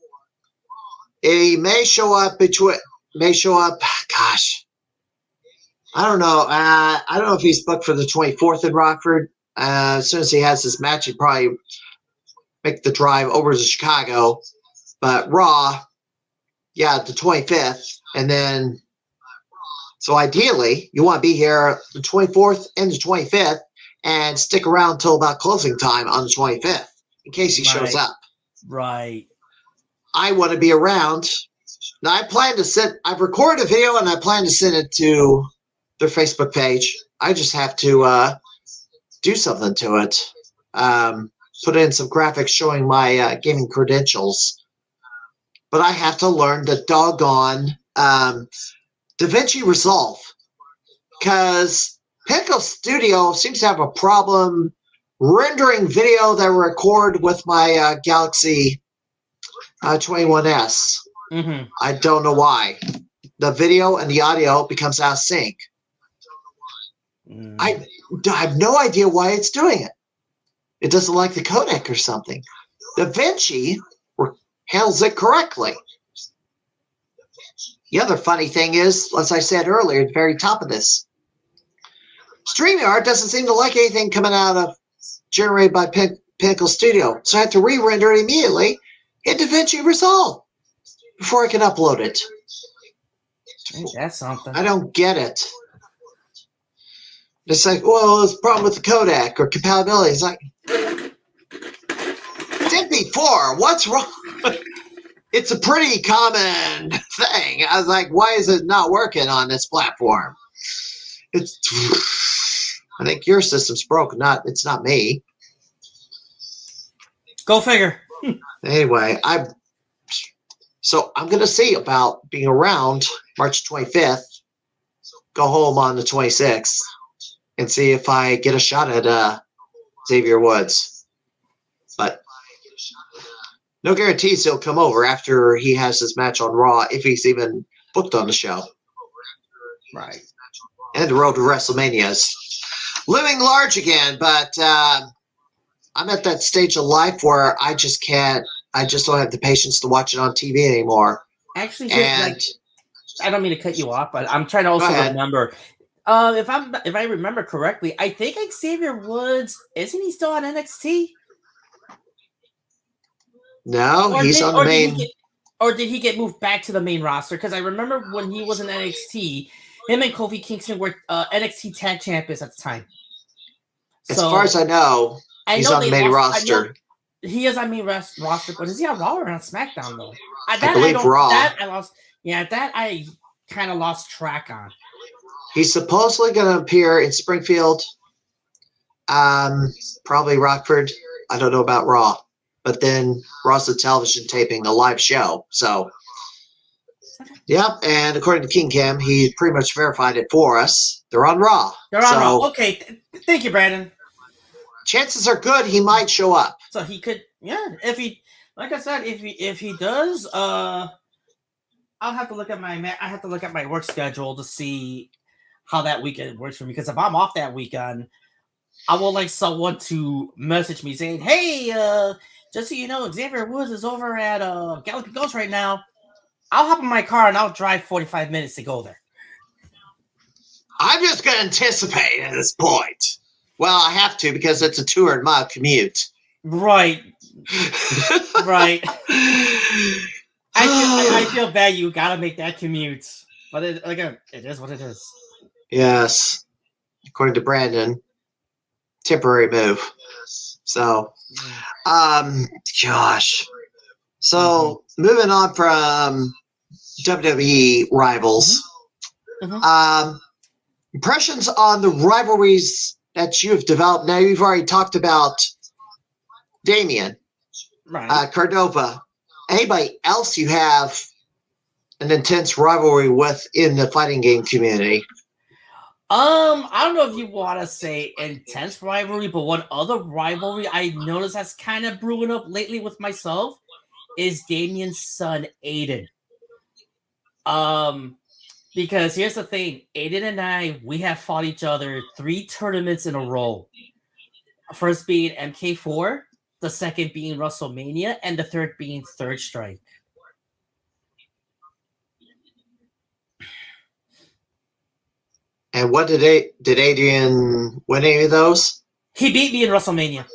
he may show up gosh, I don't know. I don't know if he's booked for the 24th in Rockford. As soon as he has his match, he'd probably make the drive over to Chicago. But Raw, yeah, the 25th. And then, so ideally, you want to be here the 24th and the 25th and stick around until about closing time on the 25th in case he shows up. Right. I want to be around. Now, I've recorded a video and I plan to send it to their Facebook page. I just have to do something to it. Put in some graphics showing my gaming credentials. But I have to learn the doggone DaVinci Resolve. Because Pinnacle Studio seems to have a problem rendering video that I record with my Galaxy 21S. Mm-hmm. I don't know why. The video and the audio becomes out of sync. I have no idea why it's doing it. It doesn't like the codec or something. DaVinci handles it correctly. The other funny thing is, as I said earlier at the very top of this, StreamYard doesn't seem to like anything coming out of generated by Pinnacle Studio. So I have to re-render it immediately in DaVinci Resolve before I can upload it. That's something. I don't get it. It's like, well, there's a problem with the codec or compatibility. It's like, it's MP4. What's wrong? It's a pretty common thing. I was like, why is it not working on this platform? I think your system's broken. It's not me. Go figure. Anyway, I'm going to see about being around March 25th. Go home on the 26th. And see if I get a shot at Xavier Woods. But no guarantees he'll come over after he has his match on Raw, if he's even booked on the show. Right. And the road to WrestleManias. Living large again, but I'm at that stage of life where I just don't have the patience to watch it on TV anymore. Actually, I don't mean to cut you off, but I'm trying to also remember. If I remember correctly, I think Xavier Woods, isn't he still on NXT? No, he's on the main. Or did he get moved back to the main roster? Because I remember when he was in NXT, him and Kofi Kingston were NXT Tag Champions at the time. As far as I know, he's on the main roster. He is on main roster, but is he on Raw or on SmackDown though? I believe Raw. That I lost. Yeah, that I kind of lost track on. He's supposedly going to appear in Springfield, probably Rockford. I don't know about Raw, but then Raw's the television taping a live show. So, yeah, and according to King Cam, he pretty much verified it for us. They're on Raw. They're on Raw. Okay, thank you, Brandon. Chances are good he might show up. So he could, yeah. If he, like I said, if he does, I'll have to look at my work schedule to see how that weekend works for me. Because if I'm off that weekend, I would like someone to message me saying, "Hey, just so you know, Xavier Woods is over at Galloping Ghost right now. I'll hop in my car and I'll drive 45 minutes to go there." I'm just going to anticipate at this point. Well, I have to because it's a 200-mile commute. Right. Right. I feel bad you gotta make that commute. But again, it is what it is. Yes. According to Brandon, temporary move. So, gosh. So, moving on from WWE rivals, impressions on the rivalries that you've developed. Now, you've already talked about Damian, Cordova. Anybody else you have an intense rivalry with in the fighting game community? I don't know if you want to say intense rivalry, but one other rivalry I noticed that's kind of brewing up lately with myself is Damian's son, Aiden. Because here's the thing, Aiden and I, we have fought each other 3 tournaments in a row. First being MK4, the second being WrestleMania, and the third being Third Strike. And what did Adrian win any of those? He beat me in WrestleMania.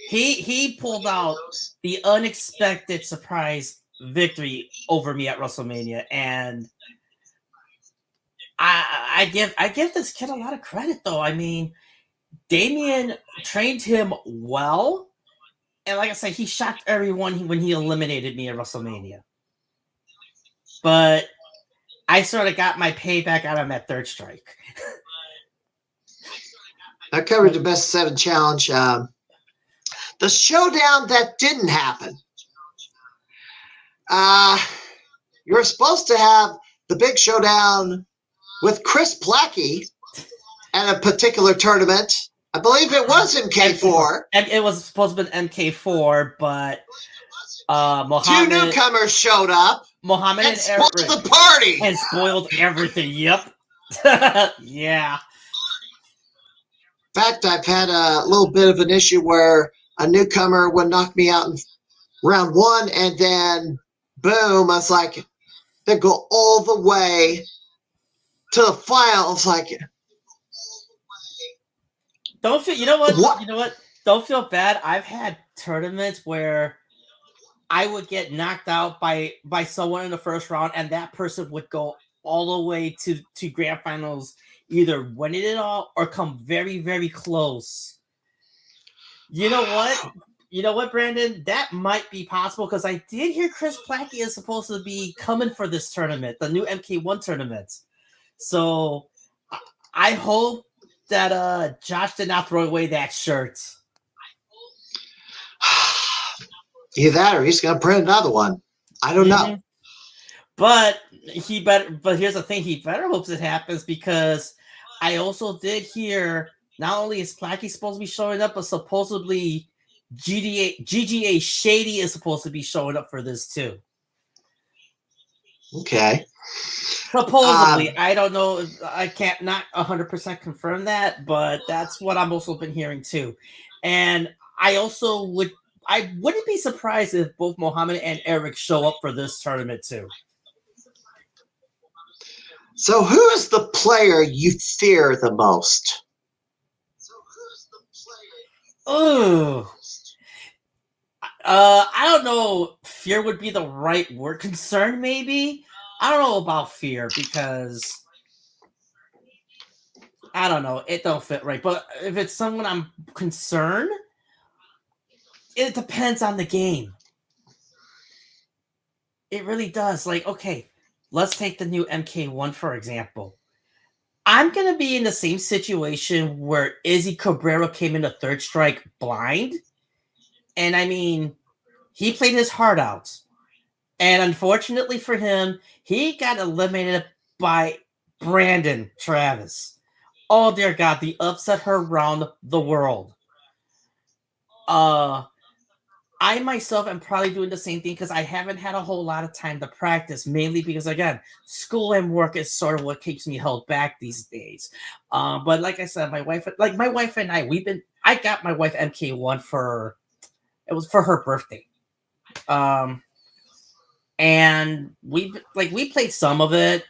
He pulled out the unexpected surprise victory over me at WrestleMania, and I give this kid a lot of credit though. I mean, Damian trained him well, and like I said, he shocked everyone when he eliminated me at WrestleMania. But I sort of got my payback out of him at Third Strike. I covered the Best of 7 challenge. The showdown that didn't happen. You were supposed to have the big showdown with Chris Plackey at a particular tournament. I believe it was MK4. And it was supposed to be MK4, but Muhammad, 2 newcomers showed up. Muhammad and spoiled the party. And spoiled everything. Yep. Yeah. In fact, I've had a little bit of an issue where a newcomer would knock me out in round 1, and then boom, I was like, they go all the way to the finals. Like, don't feel. You know what? You know what? Don't feel bad. I've had tournaments where I would get knocked out by someone in the first round, and that person would go all the way to grand finals, either winning it all or come very, very close. You know what? You know what, Brandon? That might be possible because I did hear Chris Plackey is supposed to be coming for this tournament, the new MK1 tournament. So I hope that Josh did not throw away that shirt. Either that or he's going to print another one. I don't know. But here's the thing. He better hopes it happens because I also did hear not only is Plackey supposed to be showing up, but supposedly GGA Shady is supposed to be showing up for this too. Okay. Supposedly. I don't know. I can't not 100% confirm that, but that's what I've also been hearing too. And I wouldn't be surprised if both Mohammed and Eric show up for this tournament too. So who is the player you fear the most? Oh, I don't know. Fear would be the right word. Concern, maybe. I don't know about fear because I don't know. It don't fit right. But if it's someone I'm concerned, it depends on the game. It really does. Like, okay, let's take the new MK1 for example. I'm gonna be in the same situation where Izzy Cabrera came into Third Strike blind. And I mean, he played his heart out. And unfortunately for him, he got eliminated by Brandon Travis. Oh dear God, the upset her around the world. I myself am probably doing the same thing because I haven't had a whole lot of time to practice, mainly because again, school and work is sort of what keeps me held back these days. But like I said, my wife and I got my wife MK1 for her birthday. And we played some of it.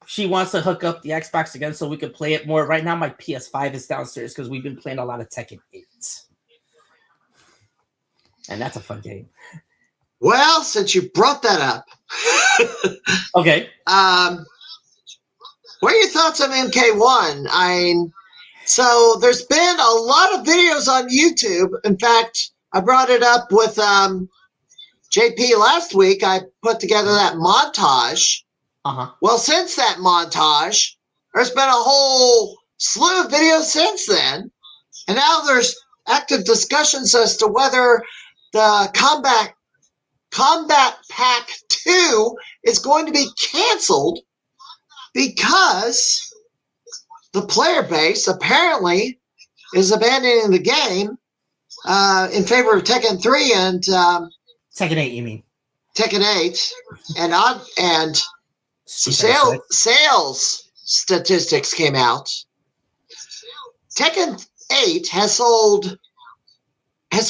she wants to hook up the Xbox again so we could play it more. Right now, my PS5 is downstairs because we've been playing a lot of Tekken 8. And that's a fun game. Well, since you brought that up, okay. What are your thoughts on MK1? So there's been a lot of videos on YouTube. In fact, I brought it up with JP last week. I put together that montage. Well, since that montage, there's been a whole slew of videos since then. And now there's active discussions as to whether the Combat Pack 2 is going to be canceled because the player base apparently is abandoning the game in favor of Tekken 3 and Tekken 8, you mean? Tekken 8 and some sales statistics came out. Tekken 8 has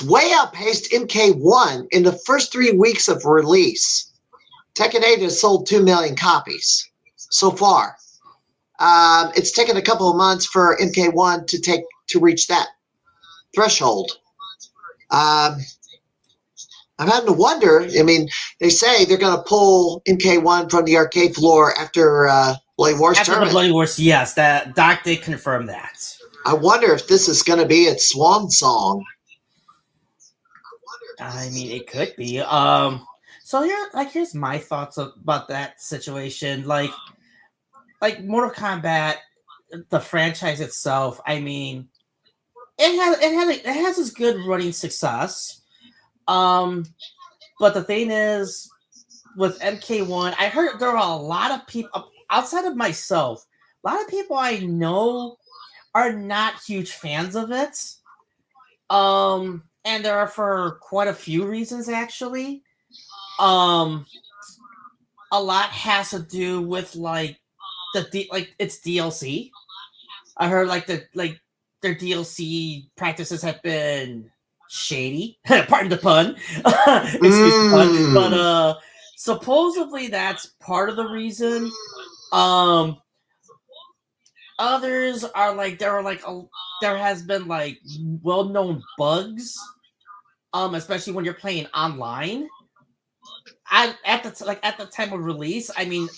way outpaced MK1 in the first 3 weeks of release. Tekken 8 has sold 2 million copies so far. It's taken a couple of months for MK1 to reach that threshold. I'm having to wonder. I mean, they say they're going to pull MK1 from the arcade floor after Bloody Wars tournament. After the Bloody Wars, yes, Doc did confirm that. I wonder if this is going to be its swan song. I mean, it could be. So here's my thoughts about that situation. Like Mortal Kombat, the franchise itself. I mean, it has its good running success. But the thing is, with MK1, I heard there are a lot of people outside of myself. A lot of people I know are not huge fans of it. And there are for quite a few reasons, actually. A lot has to do with it's DLC. I heard their DLC practices have been shady. Pardon the pun. Excuse the pun. But supposedly that's part of the reason. Others are there has been well-known bugs, especially when you're playing online. At the time of release, I mean,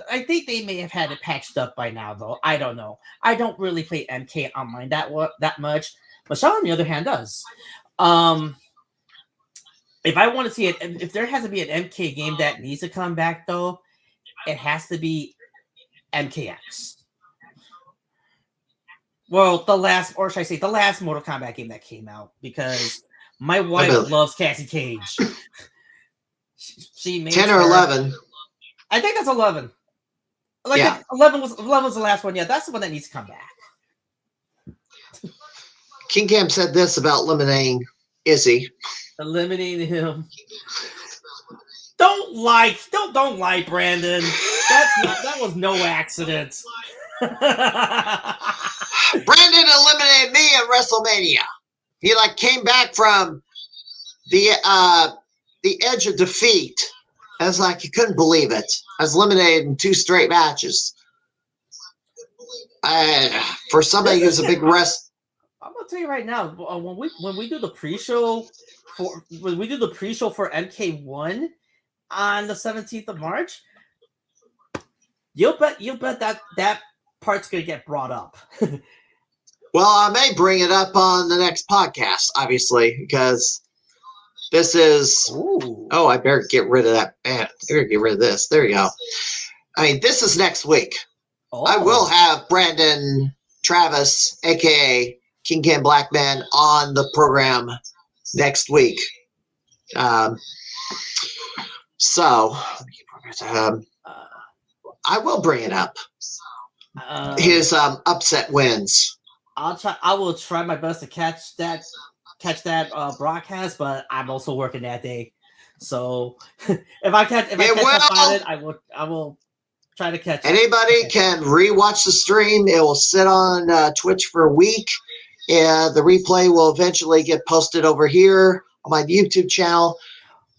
I think they may have had it patched up by now, though. I don't know. I don't really play MK online that much. Michelle, on the other hand, does. If I want to see it, if there has to be an MK game that needs to come back, though, it has to be MKX. Well, the last Mortal Kombat game that came out, because my wife loves Cassie Cage. She made 10 or 11. I think that's 11. 11 was the last one. Yeah, that's the one that needs to come back. King Cam said this about eliminating Izzy. Eliminating him. Don't lie, Brandon. That was no accident. Brandon eliminated me at WrestleMania. He came back from the edge of defeat. I was you couldn't believe it. I was eliminated in 2 straight matches. For somebody who's a big wrestler. I'm gonna tell you right now, when we do the pre-show for MK1 on the 17th of March, you'll bet that part's gonna get brought up. Well, I may bring it up on the next podcast, obviously, because this is. Ooh. Oh, I better get rid of that. I better get rid of this. There you go. I mean, this is next week. Oh. I will have Brandon Travis, aka King Cam Blackman, on the program next week. So I will bring it up. His upset wins. I will try my best to catch that broadcast, but I'm also working that day. So if I catch up on it, I will try to catch it. Anybody can rewatch the stream. It will sit on Twitch for a week. The replay will eventually get posted over here on my YouTube channel.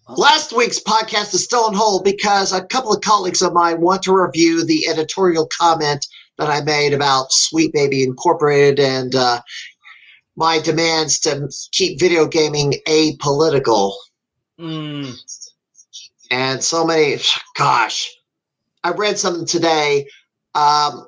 Last week's podcast is still on hold because a couple of colleagues of mine want to review the editorial comment that I made about Sweet Baby Incorporated and my demands to keep video gaming apolitical. Mm. And so many, gosh, I read something today, an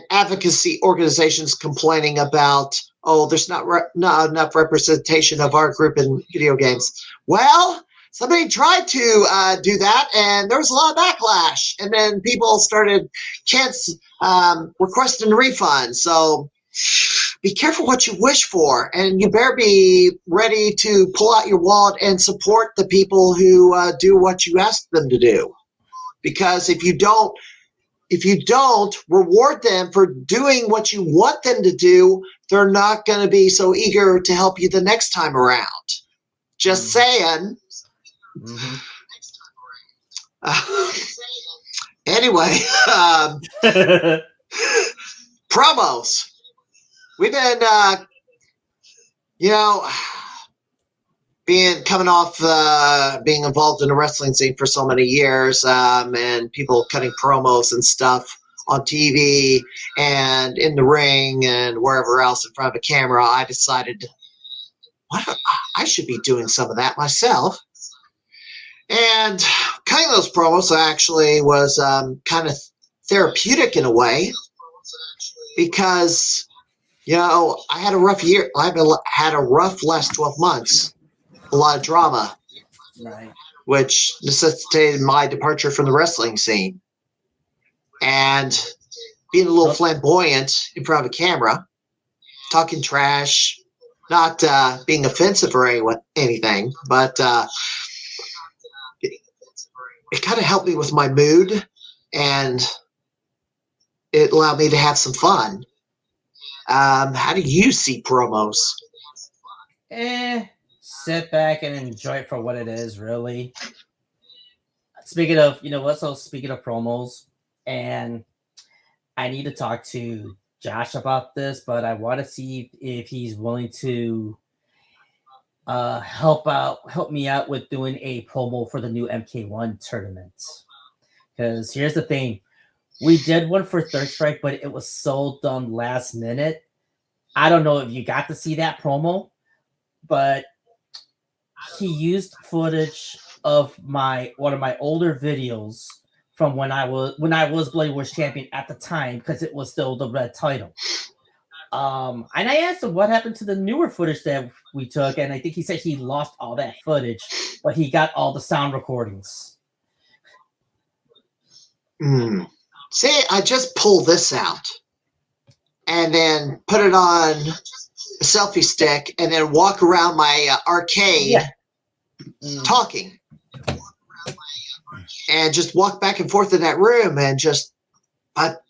advocacy organizations complaining about, there's not enough representation of our group in video games. Well, somebody tried to do that, and there was a lot of backlash. And then people started requesting refunds. So be careful what you wish for, and you better be ready to pull out your wallet and support the people who do what you ask them to do. Because if you don't reward them for doing what you want them to do, they're not going to be so eager to help you the next time around. Just saying. Mm-hmm. Anyway, promos. We've been, coming off being involved in the wrestling scene for so many years, and people cutting promos and stuff on TV and in the ring and wherever else in front of a camera. I decided, I should be doing some of that myself. And cutting those promos actually was kind of therapeutic in a way because, I had a rough year. I've had a rough last 12 months. A lot of drama, right, which necessitated my departure from the wrestling scene. And being a little flamboyant in front of a camera, talking trash, not being offensive or anything, but it kind of helped me with my mood, and it allowed me to have some fun. How do you see promos? Sit back and enjoy it for what it is, really. Speaking of, speaking of promos, and I need to talk to Josh about this, but I want to see if he's willing to help me out with doing a promo for the new MK1 tournament. Because here's the thing. We did one for Third Strike, but it was so done last minute. I don't know if you got to see that promo, but he used footage of one of my older videos from when I was Blade Wars champion at the time, because it was still the red title. And I asked him what happened to the newer footage that we took, and I think he said he lost all that footage, but he got all the sound recordings. See, I just pull this out and then put it on a selfie stick and then walk around my arcade talking. And just walk back and forth in that room and just,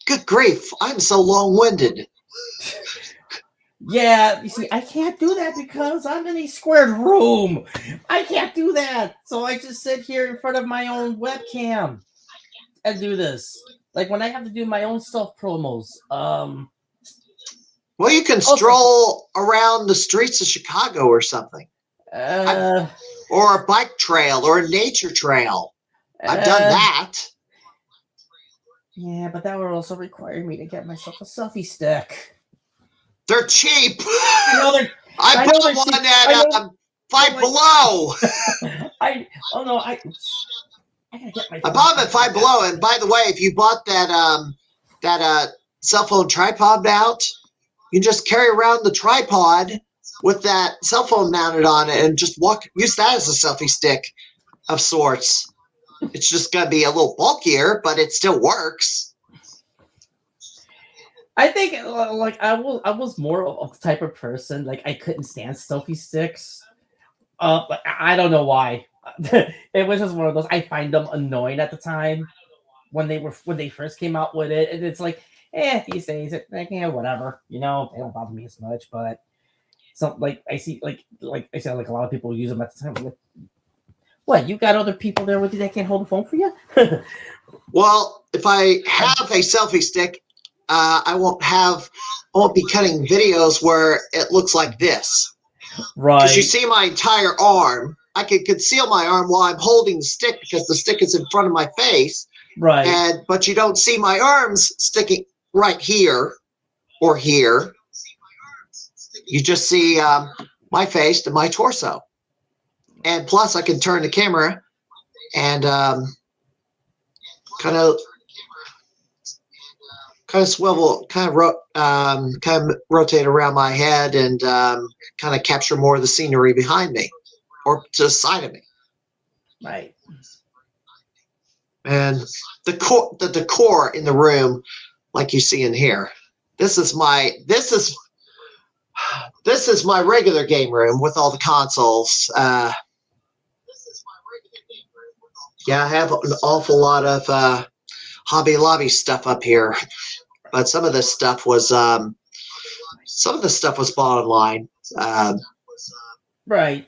good grief, I'm so long-winded. Yeah, you see, I can't do that because I'm in a squared room. I can't do that. So I just sit here in front of my own webcam and do this. Like when I have to do my own self promos. Well, you can stroll around the streets of Chicago or something. Or a bike trail or a nature trail. I've done that. Yeah, but that would also require me to get myself a selfie stick. They're cheap. I bought one at Five Below. I gotta get my. I bought them at Five Below, and by the way, if you bought that cell phone tripod mount, you can just carry around the tripod with that cell phone mounted on it, and just use that as a selfie stick of sorts. It's just gonna be a little bulkier, but it still works. I think I was more of the type of person I couldn't stand selfie sticks. But I don't know why. It was just one of those. I find them annoying at the time when they first came out with it, and it's these days whatever, they don't bother me as much. But I see I said a lot of people use them at the time. What, you got other people there with you that can't hold the phone for you? Well, if I have a selfie stick, I won't be cutting videos where it looks like this. Right. Because you see my entire arm, I can conceal my arm while I'm holding the stick because the stick is in front of my face. Right. But you don't see my arms sticking right here or here. You just see my face and my torso. And plus, I can turn the camera and kind of swivel, kind of rotate around my head and kind of capture more of the scenery behind me or to the side of me. Right. And the decor in the room, like you see in here, this is my regular game room with all the consoles. Yeah, I have an awful lot of Hobby Lobby stuff up here, but some of this stuff was bought online. Right.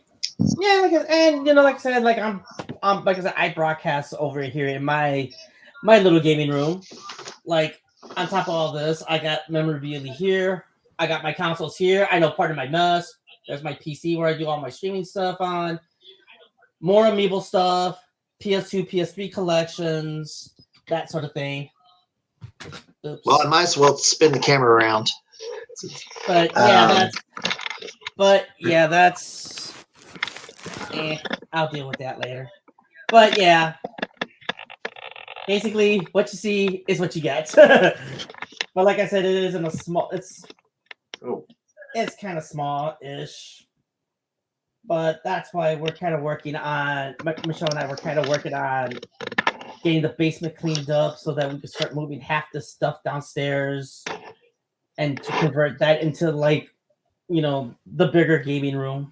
Yeah, like I said, like like I said, I broadcast over here in my little gaming room. Like on top of all this, I got memorabilia here. I got my consoles here. I know part of my mess. There's my PC where I do all my streaming stuff on. More Amiibo stuff, PS2, PS3 collections, that sort of thing. Oops. Well, I might as well spin the camera around. But yeah, that's. I'll deal with that later. But yeah, basically, what you see is what you get. But like I said, it is in a small. It's kind of small-ish. But that's why we're kind of working on. Michelle and I were kind of working on getting the basement cleaned up so that we could start moving half the stuff downstairs and to convert that into the bigger gaming room.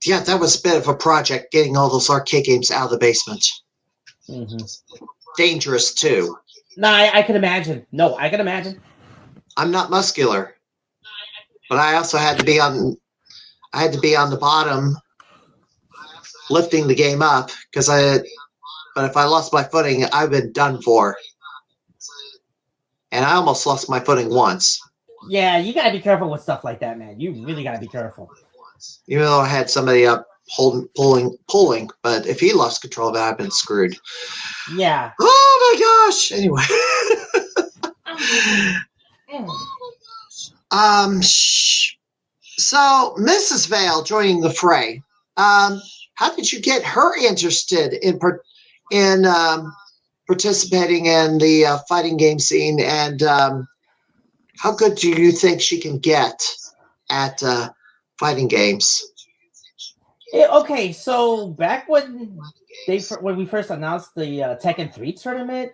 Yeah, that was a bit of a project getting all those arcade games out of the basement. Mm-hmm. Dangerous too. No, I can imagine. No, I can imagine. I'm not muscular, but I also had to be on the bottom, lifting the game up But if I lost my footing, I've been done for. And I almost lost my footing once. Yeah, you gotta be careful with stuff like that, man. You really gotta be careful. Even though I had somebody up pulling, but if he lost control of it, I've been screwed. Yeah. Oh my gosh! Anyway. So Mrs. Vale joining the fray. How did you get her interested in participating in the fighting game scene, and how good do you think she can get at fighting games? Okay, so back when we first announced the Tekken 3 tournament,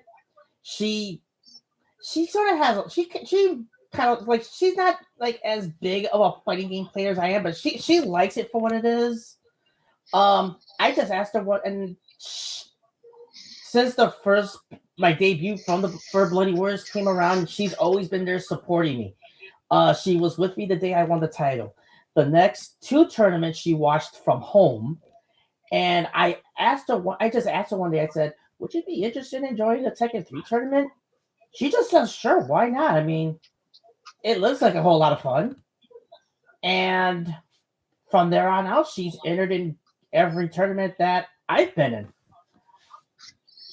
she sort of has she kind of like she's not like as big of a fighting game player as I am, but she likes it for what it is. I just asked her what, and since my debut for Bloody Wars came around, she's always been there supporting me. She was with me the day I won the title. The next 2 tournaments she watched from home, and I just asked her one day. I said, "Would you be interested in joining the Tekken 3 tournament?" She just said, "Sure, why not?" I mean, it looks like a whole lot of fun. And from there on out, she's entered in every tournament that I've been in.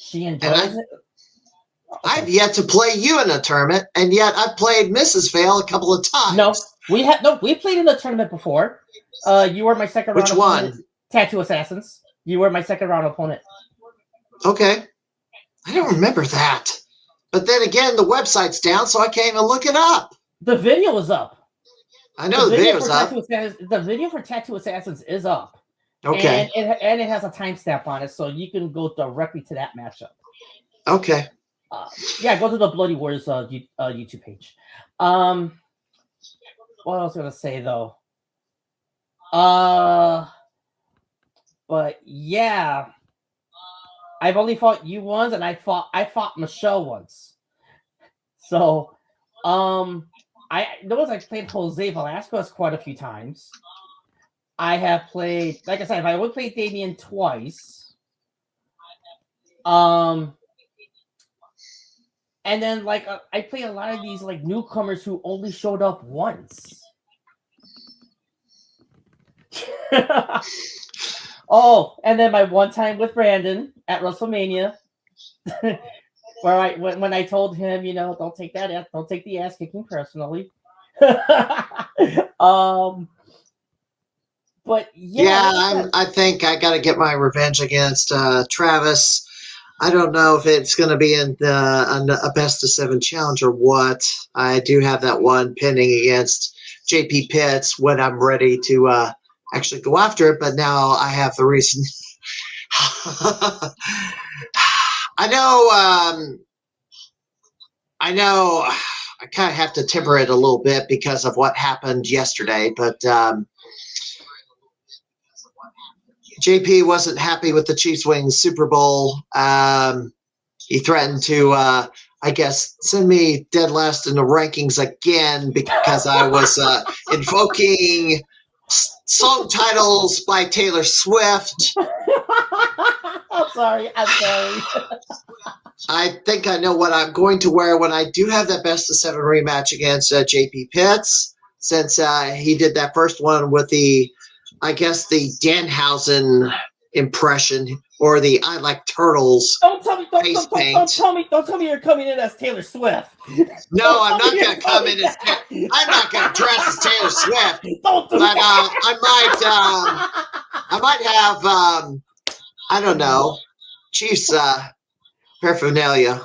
She enjoys it. I've yet to play you in a tournament, and yet I've played Mrs. Vale a couple of times. We played in a tournament before. You were my second round opponent. Which one? Tattoo Assassins. You were my second round opponent. Okay. I don't remember that. But then again, the website's down, so I can't even look it up. The video is up. I know the video's up. The video for Tattoo Assassins is up. Okay. And it has a timestamp on it, so you can go directly to that matchup. Okay. Yeah, go to the Bloody Wars YouTube page. What else was I gonna say though? But yeah, I've only fought you once, and I fought Michelle once. So, I played Jose Velasquez quite a few times. I have played, like I said, I only played Damien twice. And then I play a lot of these newcomers who only showed up once. Oh, and then my one time with Brandon at WrestleMania, where when I told him, don't take the ass kicking personally. But yeah, I think I got to get my revenge against Travis. I don't know if it's going to be in a best of 7 challenge or what. I do have that one pending against JP Pitts when I'm ready to actually go after it, but now I have the reason. I know I kind of have to temper it a little bit because of what happened yesterday, but JP wasn't happy with the Chiefs winning the Super Bowl. He threatened to, I guess, send me dead last in the rankings again because I was invoking song titles by Taylor Swift. I'm sorry. I think I know what I'm going to wear when I do have that best of 7 rematch against JP Pitts, since he did that first one with the Danhausen impression or the I Like Turtles face paint. Don't tell me you're coming in as Taylor Swift. No, I'm not going to come in as I'm not going to dress as Taylor Swift. Don't do but that. I might have I don't know, Chiefs paraphernalia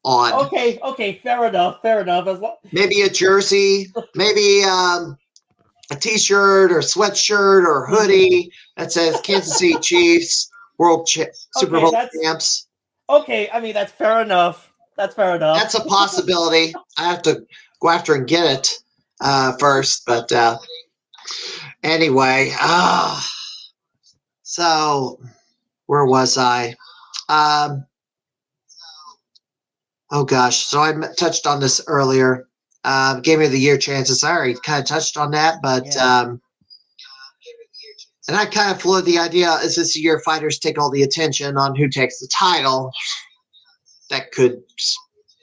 on. Okay, fair enough. Maybe a jersey, maybe a T-shirt or sweatshirt or hoodie that says Kansas City Chiefs Super Bowl champs. Okay, I mean that's fair enough. That's a possibility. I have to go after and get it first, but anyway. So where was I? Oh gosh. So I touched on this earlier. Game of the Year chances. I already kind of touched on that, but and I kind of floated the idea: is this year fighters take all the attention on who takes the title? That could,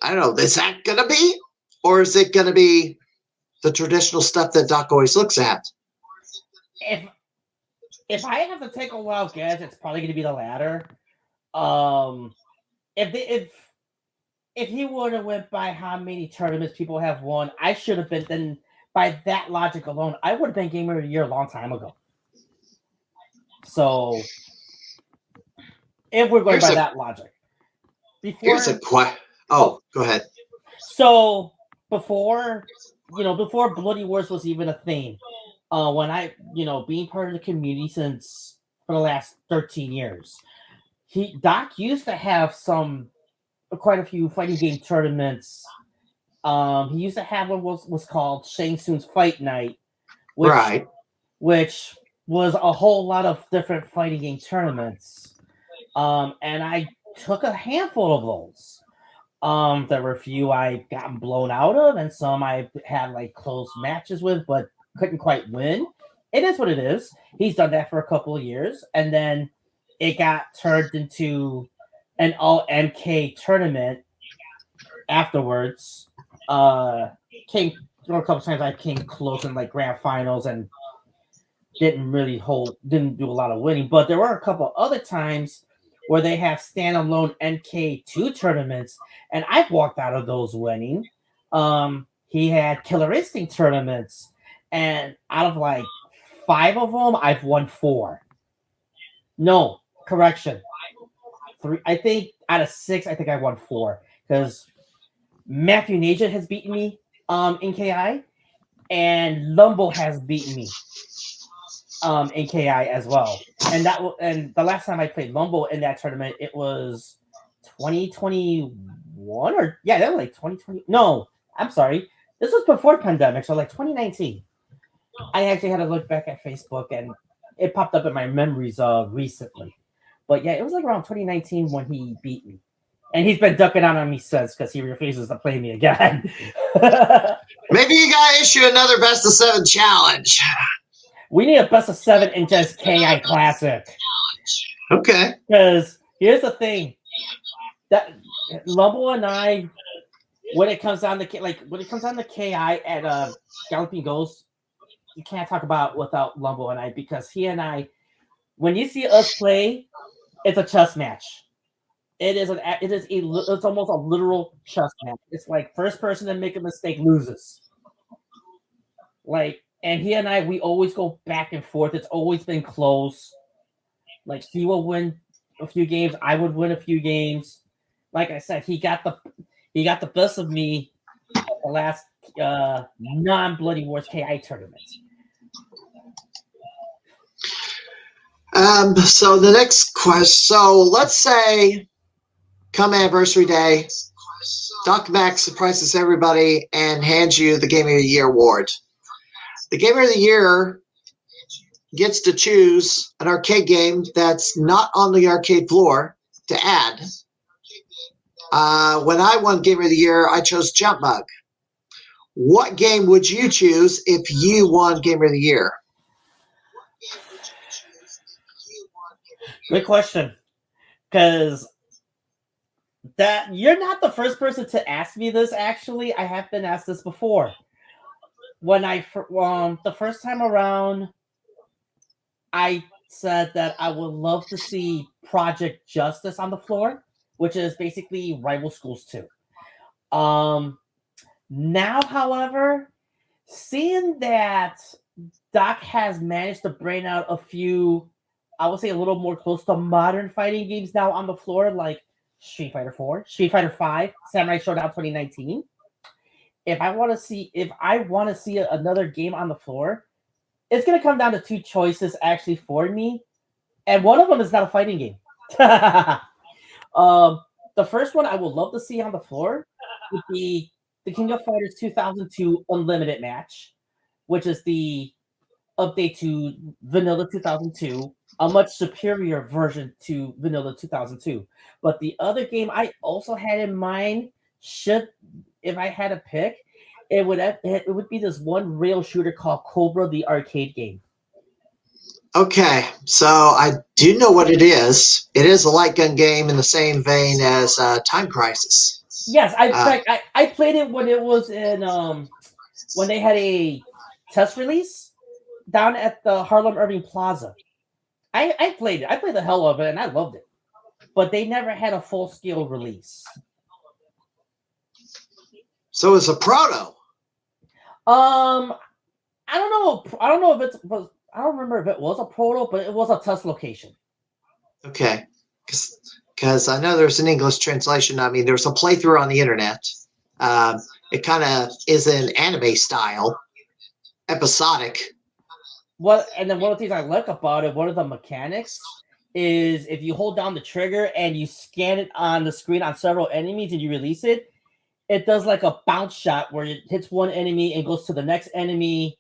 I don't know. Is that gonna be, or is it gonna be the traditional stuff that Doc always looks at? If I have to take a wild guess, it's probably going to be the latter. If he would have went by how many tournaments people have won, I should have been. Then by that logic alone, I would have been Game of the Year a long time ago. So if we're going by that logic, go ahead. So before Bloody Wars was even a thing, when I being part of the community for the last 13 years, Doc used to have quite a few fighting game tournaments. He used to have what was called Shang Tsung's Fight Night, which was a whole lot of different fighting game tournaments. And I took a handful of those. There were a few I gotten blown out of, and some I had like close matches with, but couldn't quite win. It is what it is. He's done that for a couple of years, and then it got turned into an all MK tournament afterwards. There were a couple times I came close in like grand finals and didn't do a lot of winning, but there were a couple other times where they have standalone NK2 tournaments, and I've walked out of those winning. He had Killer Instinct tournaments, and out of like 5 of them, I've won 4. No, correction. 3. I think out of 6, I think I won 4 because Matthew Naja has beaten me in KI, and Lumbo has beaten me in KI as well. And the last time I played Lumbo in that tournament, it was 2021 that was like 2020. No, I'm sorry. This was before pandemic, so like 2019. I actually had to look back at Facebook, and it popped up in my memories recently. But yeah, it was like around 2019 when he beat me. And he's been ducking out on me since because he refuses to play me again. Maybe you gotta issue another best of 7 challenge. We need a best of 7 in just KI Classic. Okay. Because here's the thing. That Lumbo and I, when it comes down to KI at Galloping Ghost you can't talk about without Lumbo and I, because he and I, when you see us play, it's a chess match. It's almost a literal chess match. It's like first person to make a mistake loses. Like, and he and I, we always go back and forth. It's always been close. Like, he will win a few games, I would win a few games. Like I said, he got the best of me at the last non-Bloody Wars KI tournament. So the next question. So let's say, come anniversary day, Doc Max surprises everybody and hands you the Game of the Year award. The Game of the Year gets to choose an arcade game that's not on the arcade floor to add. When I won Game of the Year, I chose Jump Bug. What game would you choose if you won Game of the Year? Good question. Because that you're not the first person to ask me this. Actually, I have been asked this before. When the first time around, I said that I would love to see Project Justice on the floor, which is basically Rival Schools 2. Now, however, seeing that Doc has managed to bring out a few, I would say a little more close to modern fighting games now on the floor, like Street Fighter 4, Street Fighter 5, Samurai Showdown 2019. If I want to see another game on the floor, it's going to come down to two choices actually for me. And one of them is not a fighting game. The first one I would love to see on the floor would be the King of Fighters 2002 Unlimited match, which is the update to Vanilla 2002, a much superior version to Vanilla 2002. But the other game I also had in mind, if I had to pick, it would be this one rail shooter called Cobra, the arcade game. Okay, so I do know what it is. It is a light gun game in the same vein as Time Crisis. Yes, I played it when it was in when they had a test release down at the Harlem Irving Plaza. I played it. I played the hell of it, and I loved it. But they never had a full scale release. So it's a proto. I don't know. I don't know if it was. I don't remember if it was a proto, but it was a test location. Okay, because I know there's an English translation. I mean, there's a playthrough on the internet. It kind of is an anime style, episodic. And then one of the things I like about it, one of the mechanics is if you hold down the trigger and you scan it on the screen on several enemies and you release it, it does like a bounce shot where it hits one enemy and goes to the next enemy,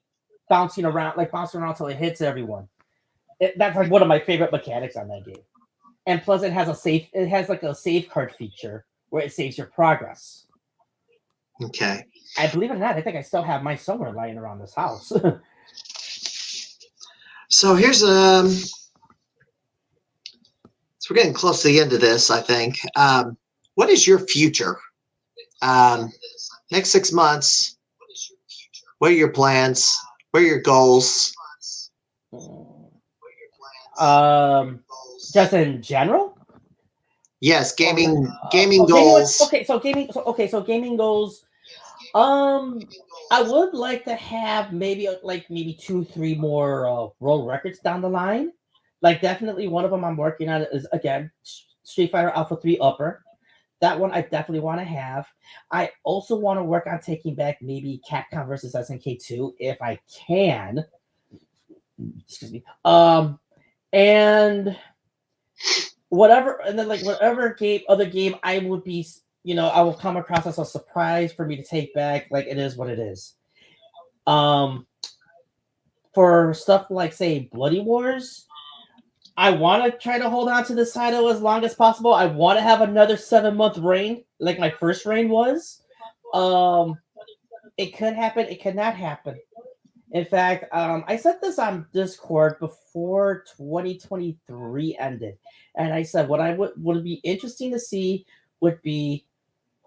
bouncing around until it hits everyone. That's like one of my favorite mechanics on that game. And plus, it has like a save card feature where it saves your progress. Okay. I believe it or not, I think I still have mine somewhere lying around this house. So here's so we're getting close to the end of this, I think. What is your future? Next 6 months, what are your plans? What are your goals? Just in general? Yes, gaming goals. So gaming goals. I would like to have maybe 2-3 more world records down the line. Like, definitely one of them I'm working on is, again, Street Fighter Alpha 3 Upper. That one I definitely want to have. I also want to work on taking back maybe Capcom versus SNK 2 if I can. Excuse me. And whatever other game I would be, I will come across as a surprise for me to take back. Like, it is what it is. For stuff like, say, Bloody Wars, I want to try to hold on to this title as long as possible. I want to have another 7-month reign, like my first reign was. It could happen. It could not happen. In fact, I said this on Discord before 2023 ended, and I said what I would be interesting to see would be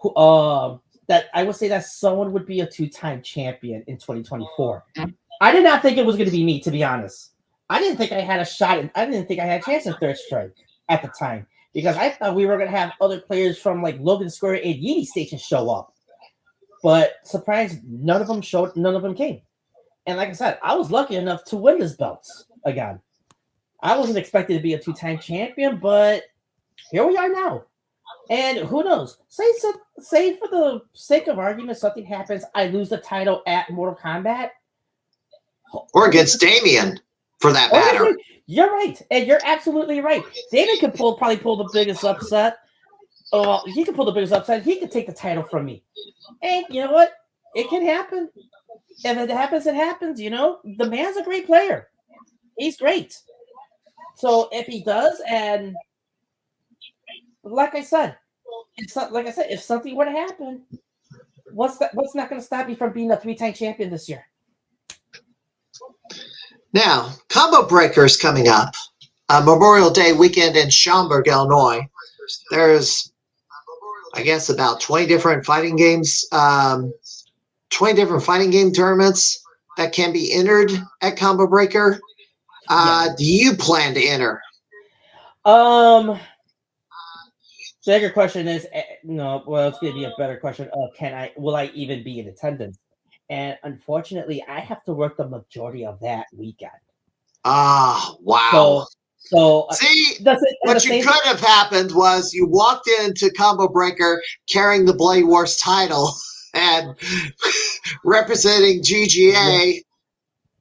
that I would say that someone would be a 2-time champion in 2024. I did not think it was going to be me, to be honest. I didn't think I had a shot. I didn't think I had a chance in Third Strike at the time because I thought we were going to have other players from like Logan Square and Unity Station show up. But surprise, none of them showed. None of them came. And like I said, I was lucky enough to win this belt again. I wasn't expected to be a 2-time champion, but here we are now. And who knows? Say for the sake of argument, something happens. I lose the title at Mortal Kombat. Or against Damien, for that matter. You're right. And you're absolutely right. Damien could probably pull the biggest upset. He could pull the biggest upset. He could take the title from me. And you know what? It can happen. If it happens, it happens. You know, the man's a great player. He's great. So if he does, and like I said, if something were to happen, what's not going to stop me from being a 3-time champion this year? Now, Combo Breaker is coming up. Memorial Day weekend in Schaumburg, Illinois. There's, I guess, about 20 different fighting games, 20 different fighting game tournaments that can be entered at Combo Breaker. Do you plan to enter? The bigger question is, no, well, it's going to be a better question of will I even be in attendance? And unfortunately, I have to work the majority of that weekend. Ah, wow. So see, what you could have happened was you walked into Combo Breaker carrying the Bloody Wars title and representing GGA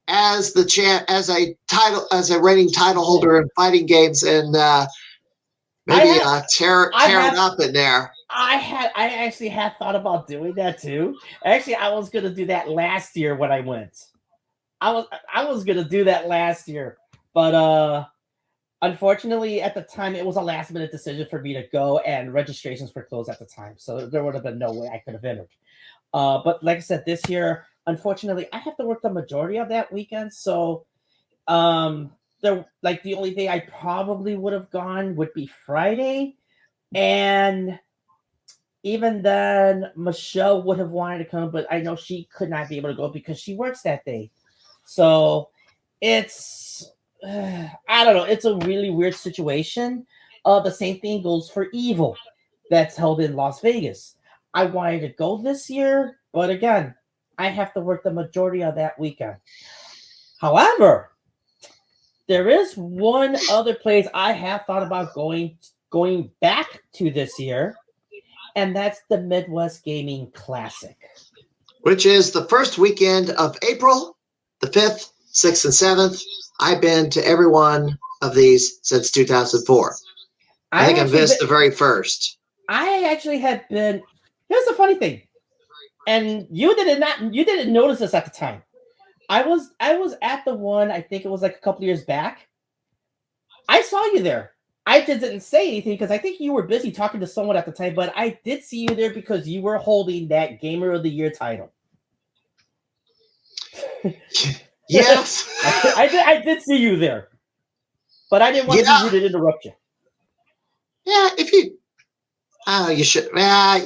as a reigning title holder in fighting games, and maybe tear it up in there. I actually had thought about doing that too. Actually, I was gonna do that last year when I went. I was gonna do that last year, but unfortunately at the time it was a last minute decision for me to go, and registrations were closed at the time, so there would have been no way I could have entered. But like I said, this year, unfortunately, I have to work the majority of that weekend, so the only day I probably would have gone would be Friday, and even then, Michelle would have wanted to come, but I know she could not be able to go because she works that day. So it's, I don't know. It's a really weird situation. The same thing goes for Evil that's held in Las Vegas. I wanted to go this year, but again, I have to work the majority of that weekend. However, there is one other place I have thought about going back to this year, and that's the Midwest Gaming Classic, which is the first weekend of April, the 5th, 6th, and 7th. I've been to every one of these since 2004. I think I missed the very first. I actually had been. Here's the funny thing, and you didn't notice this at the time. I was at the one. I think it was like a couple years back. I saw you there. I just didn't say anything because I think you were busy talking to someone at the time, but I did see you there because you were holding that Gamer of the Year title. Yes. I did see you there, but I didn't want to be rude and interrupt you. Yeah, if you... you should.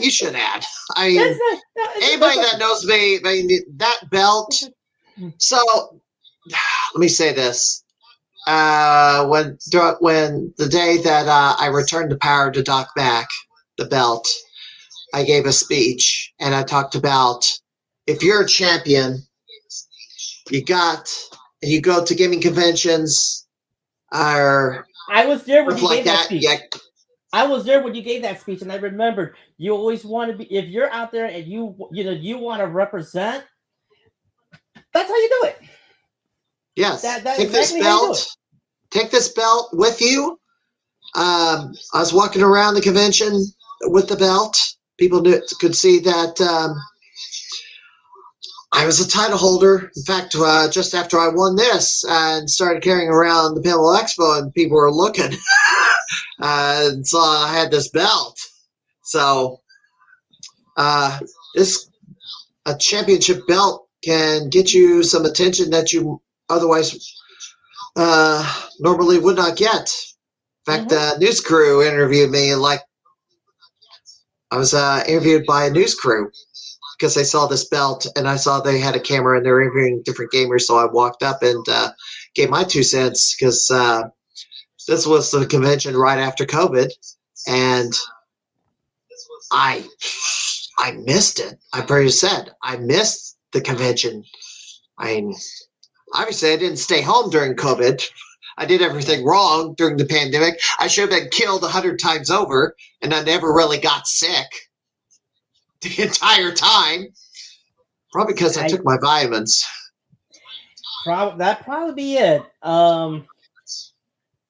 You should add. I mean, anybody that knows me, that belt. So, let me say this. When the day that I returned the power to Doc Mack, the belt, I gave a speech and I talked about if you're a champion, you go to gaming conventions or I was there when you gave that speech. Yeah. I was there when you gave that speech, and I remembered you always want to be. If you're out there and you want to represent, that's how you do it. Yes. Take this belt. Take this belt with you. I was walking around the convention with the belt. People could see that I was a title holder. In fact, just after I won this and started carrying around the Pinball Expo, and people were looking, and so I had this belt. So, a championship belt can get you some attention that you otherwise normally would not get. In fact, the news crew interviewed me, like I was interviewed by a news crew. because I saw this belt and I saw they had a camera and they were interviewing different gamers. So I walked up and gave my 2 cents because this was the convention right after COVID, and I missed it. I already said I missed the convention. I mean, obviously I didn't stay home during COVID. I did everything wrong during the pandemic. I should have been killed 100 times over, and I never really got sick the entire time. Probably because I took my vitamins. That'd probably be it.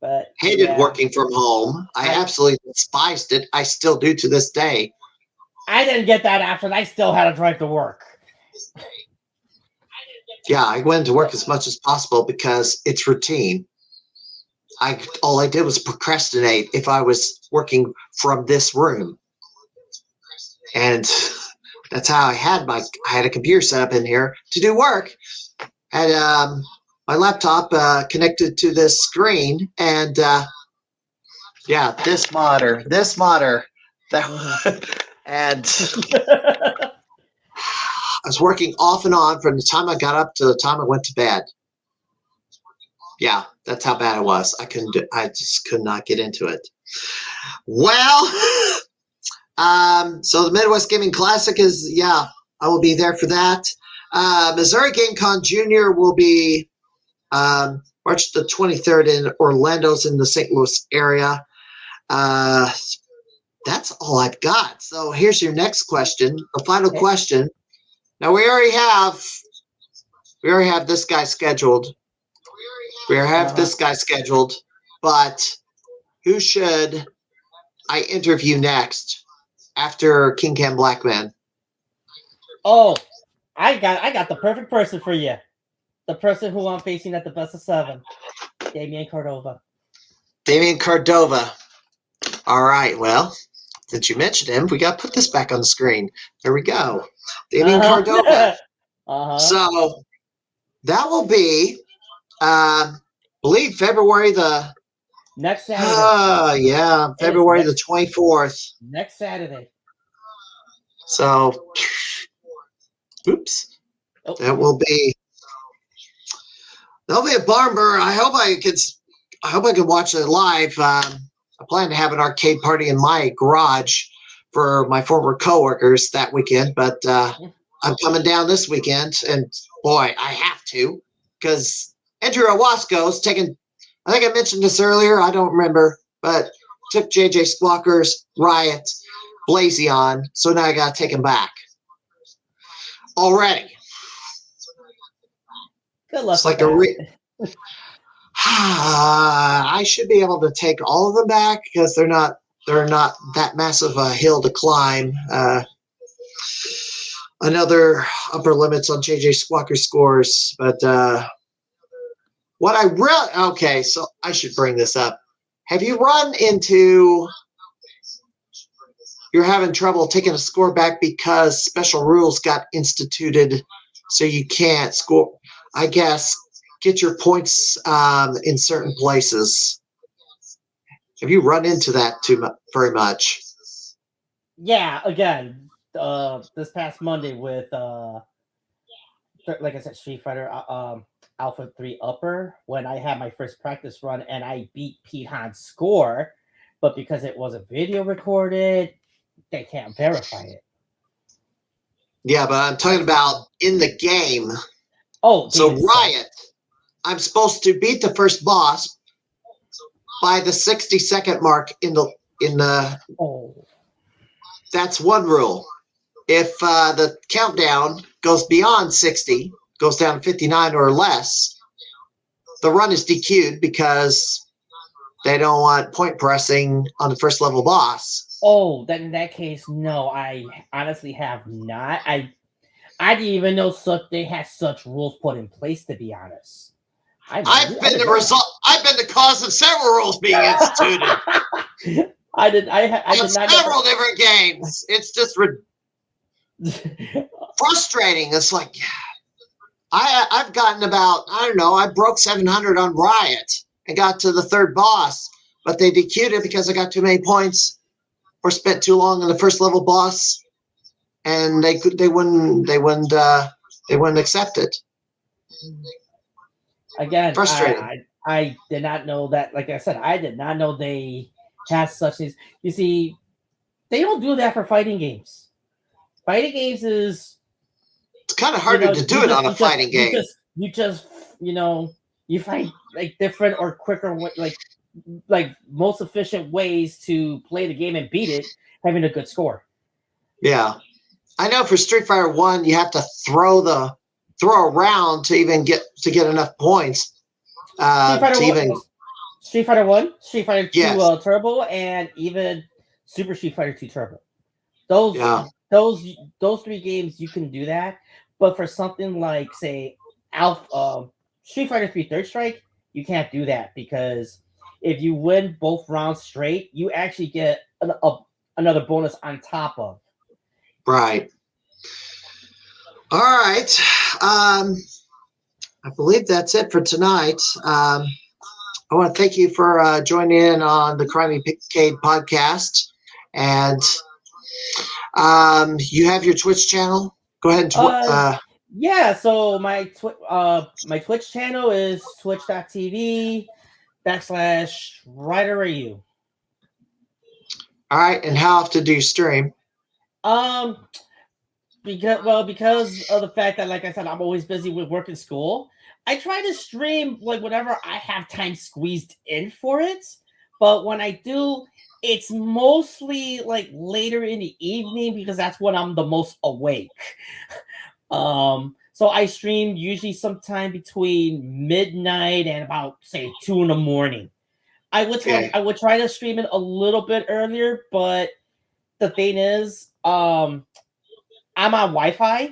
But hated working from home. I absolutely despised it. I still do to this day. I didn't get that option. I still had to drive to work. Yeah, I went to work as much as possible because it's routine. All I did was procrastinate if I was working from this room. And that's how I had a computer set up in here to do work. I had my laptop connected to this screen, and this monitor, and I was working off and on from the time I got up to the time I went to bed. Yeah, that's how bad it was. I just could not get into it. Well, so the Midwest Gaming Classic is, I will be there for that. Missouri Game Con Junior will be March the 23rd in Orlando's in the St. Louis area. That's all I've got. So here's your next question, the final question. Now we already have this guy scheduled. But who should I interview next after King Cam Blackman? Oh, I got the perfect person for you. The person who I'm facing at the best of 7, Damian Cordova. All right, well, since you mentioned him, we got to put this back on the screen. There we go. Damian Cordova. So that will be, I believe, February the... Next Saturday. February the 24th. Next Saturday. So, oops. Oh. That'll be a barn burner. I hope I can watch it live. I plan to have an arcade party in my garage for my former coworkers that weekend, but I'm coming down this weekend, and boy, I have to, because Andrew Owasco's taking, I think I mentioned this earlier, I don't remember, but took JJ Squawker's Riot Blazion, so now I got to take him back. Already. Good luck. It's like I should be able to take all of them back because they're not that massive a hill to climb. Another upper limits on JJ Squawker scores, but so I should bring this up. Have you run into you're having trouble taking a score back because special rules got instituted so you can't score, I guess, get your points in certain places? Have you run into that very much? Yeah, again, this past Monday with, like I said, Street Fighter Alpha 3 Upper, when I had my first practice run and I beat Pete Han's score, but because it wasn't video recorded, they can't verify it. Yeah, but I'm talking about in the game. Oh, so Riot, I'm supposed to beat the first boss by the 60-second mark in the. Oh. That's one rule. If the countdown goes beyond 60, goes down to 59 or less, the run is DQ'd because they don't want point pressing on the first level boss. Oh, then in that case, no, I honestly have not. I didn't even know they had such rules put in place, to be honest. I've been the cause of several rules being instituted. I did not several different games. It's just frustrating. It's like I've gotten about, I don't know, I broke 700 on Riot and got to the third boss, but they DQ'd it because I got too many points or spent too long on the first level boss. and they wouldn't accept it. Again, Frustrating. I did not know that. Like I said, I did not know they had such things. You see, they don't do that for fighting games. Fighting games is It's kind of harder to do it on a fighting game. you just you find like different or quicker like most efficient ways to play the game and beat it, having a good score. Yeah, I know for Street Fighter 1, you have to throw around to even get enough points. Street Fighter 1, Street Fighter 2 yes. Turbo, and even Super Street Fighter 2 Turbo. Those Yeah. those three games you can do that, but for something like say Street Fighter 3 Third Strike, you can't do that because if you win both rounds straight, you actually get another bonus on top of. Right. All right. I believe that's it for tonight. I want to thank you for joining in on the Crimeycade podcast. And you have your Twitch channel? Go ahead and yeah, so my Twitch channel is twitch.tv/RiderRayu. All right, and how often do you stream? Because of the fact that, like I said, I'm always busy with work and school. I try to stream like whenever I have time squeezed in for it. But when I do, it's mostly like later in the evening because that's when I'm the most awake. So I stream usually sometime between midnight and about say 2 in the morning. I would try to stream it a little bit earlier, but the thing is, I'm on Wi-Fi,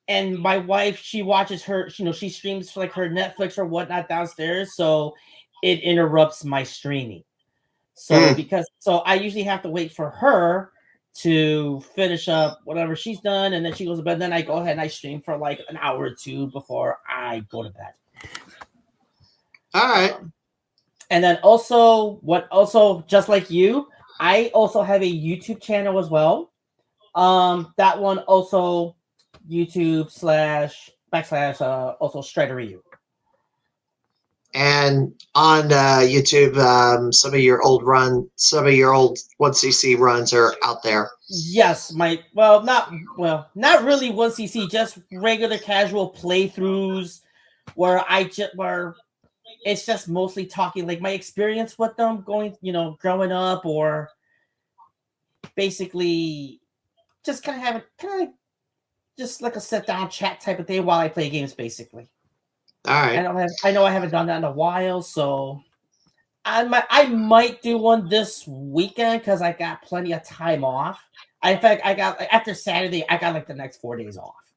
and my wife, she watches her, she streams like her Netflix or whatnot downstairs, so it interrupts my streaming. So I usually have to wait for her to finish up whatever she's done, and then she goes to bed. Then I go ahead and I stream for like an hour or two before I go to bed. All right. And then also just like you, I also have a YouTube channel as well. That one also YouTube / also StriderU. And on YouTube, some of your old 1cc runs are out there. Yes, not really 1cc, just regular casual playthroughs where it's just mostly talking like my experience with them growing up, or basically just kind of just like a sit down chat type of thing while I play games, basically. All right. I know I haven't done that in a while, so I might do one this weekend because I got plenty of time off. In fact, I got after Saturday, I got like the next 4 days off,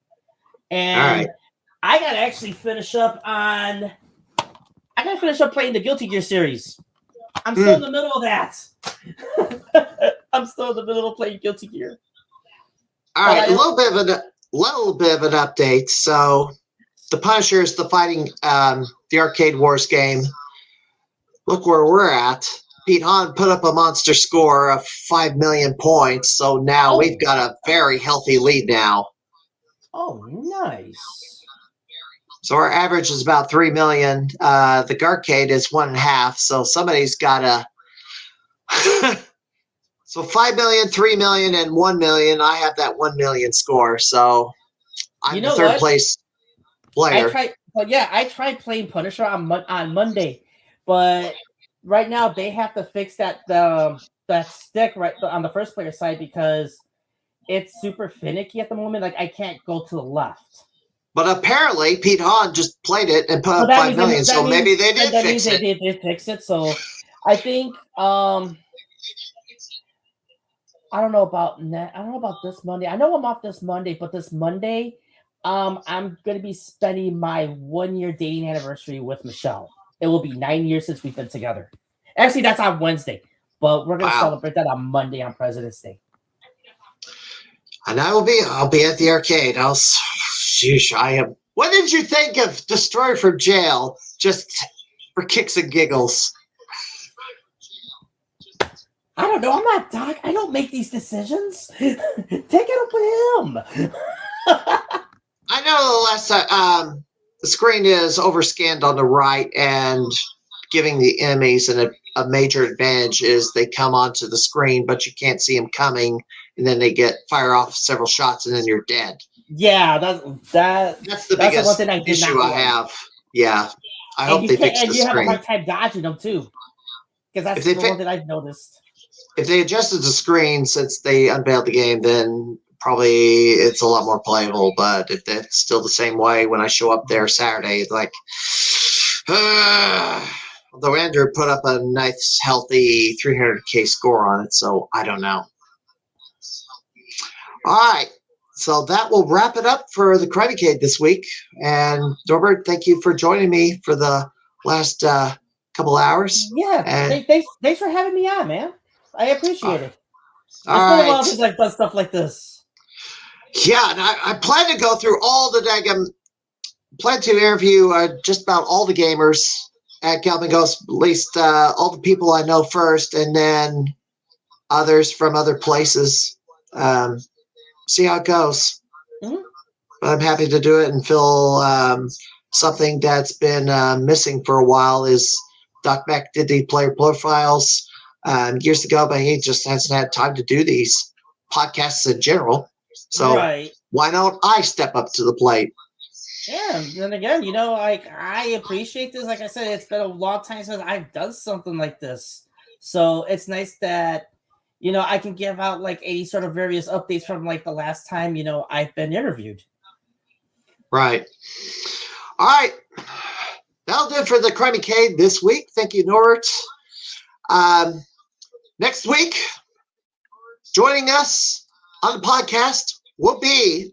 and I gotta actually finish up playing the Guilty Gear series. I'm still in the middle of that. I'm still in the middle of playing Guilty Gear. All right, a little bit of an update. So, the Punisher is the fighting the Arcade Wars game. Look where we're at. Pete Hahn put up a monster score of 5 million points, so now we've got a very healthy lead now. Oh, nice. So our average is about 3 million. The Garcade is 1.5, so somebody's got to... So 5 million, 3 million, and 1 million. I have that 1 million score, so I'm the third place player. I tried playing Punisher on Monday, but right now they have to fix that stick right on the first player side because it's super finicky at the moment. Like I can't go to the left. But apparently Pete Hahn just played it and put up 5 million, so maybe they did fix it. They did fix it. So I think I don't know about this Monday. I know I'm off this Monday, but this Monday, I'm gonna be spending my 1-year dating anniversary with Michelle. It will be 9 years since we've been together. Actually, that's on Wednesday, but we're gonna celebrate that on Monday on President's Day. And I'll be at the arcade. I am. What did you think of Destroy from Jail? Just for kicks and giggles. I don't know. I'm not Doc. I don't make these decisions. Take it up with him. I know the last time the screen is overscanned on the right, and giving the enemies a major advantage is they come onto the screen, but you can't see them coming, and then they fire off several shots, and then you're dead. Yeah, That's the one biggest thing I did issue not I like. have. Yeah, I And hope they fix the you have a screen. hard time dodging them too, because that's the one thing I've noticed. If they adjusted the screen since they unveiled the game, then probably it's a lot more playable. But if it's still the same way when I show up there Saturday, it's like, although Andrew put up a nice, healthy 300K score on it, so I don't know. All right, so that will wrap it up for the Crimeycade this week. And Norbert, thank you for joining me for the last couple hours. Yeah, And thanks for having me on, man. I appreciate it. It's been all a while right. since I've done stuff like this. Yeah, and I plan to go through all the plan to interview just about all the gamers at Galloping Ghost, at least all the people I know first, and then others from other places. See how it goes. Mhm. But I'm happy to do it and fill something that's been missing for a while. Is Doc Mack did the player profiles years ago, but he just hasn't had time to do these podcasts in general. So Right. why don't I step up to the plate? Yeah, and then again, like I appreciate this. Like I said, it's been a long time since I've done something like this. So it's nice that I can give out like any sort of various updates from like the last time I've been interviewed. Right. All right. That'll do it for the Crimeycade this week. Thank you, Norbert. Next week, joining us on the podcast will be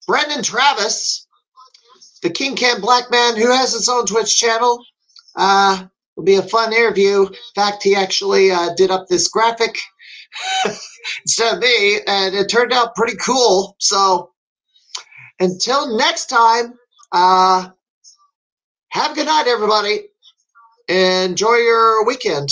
Brendan Travis, the King Can Black Man, who has his own Twitch channel. It'll be a fun interview. In fact, he actually did up this graphic instead of me, and it turned out pretty cool. So until next time, have a good night, everybody. Enjoy your weekend.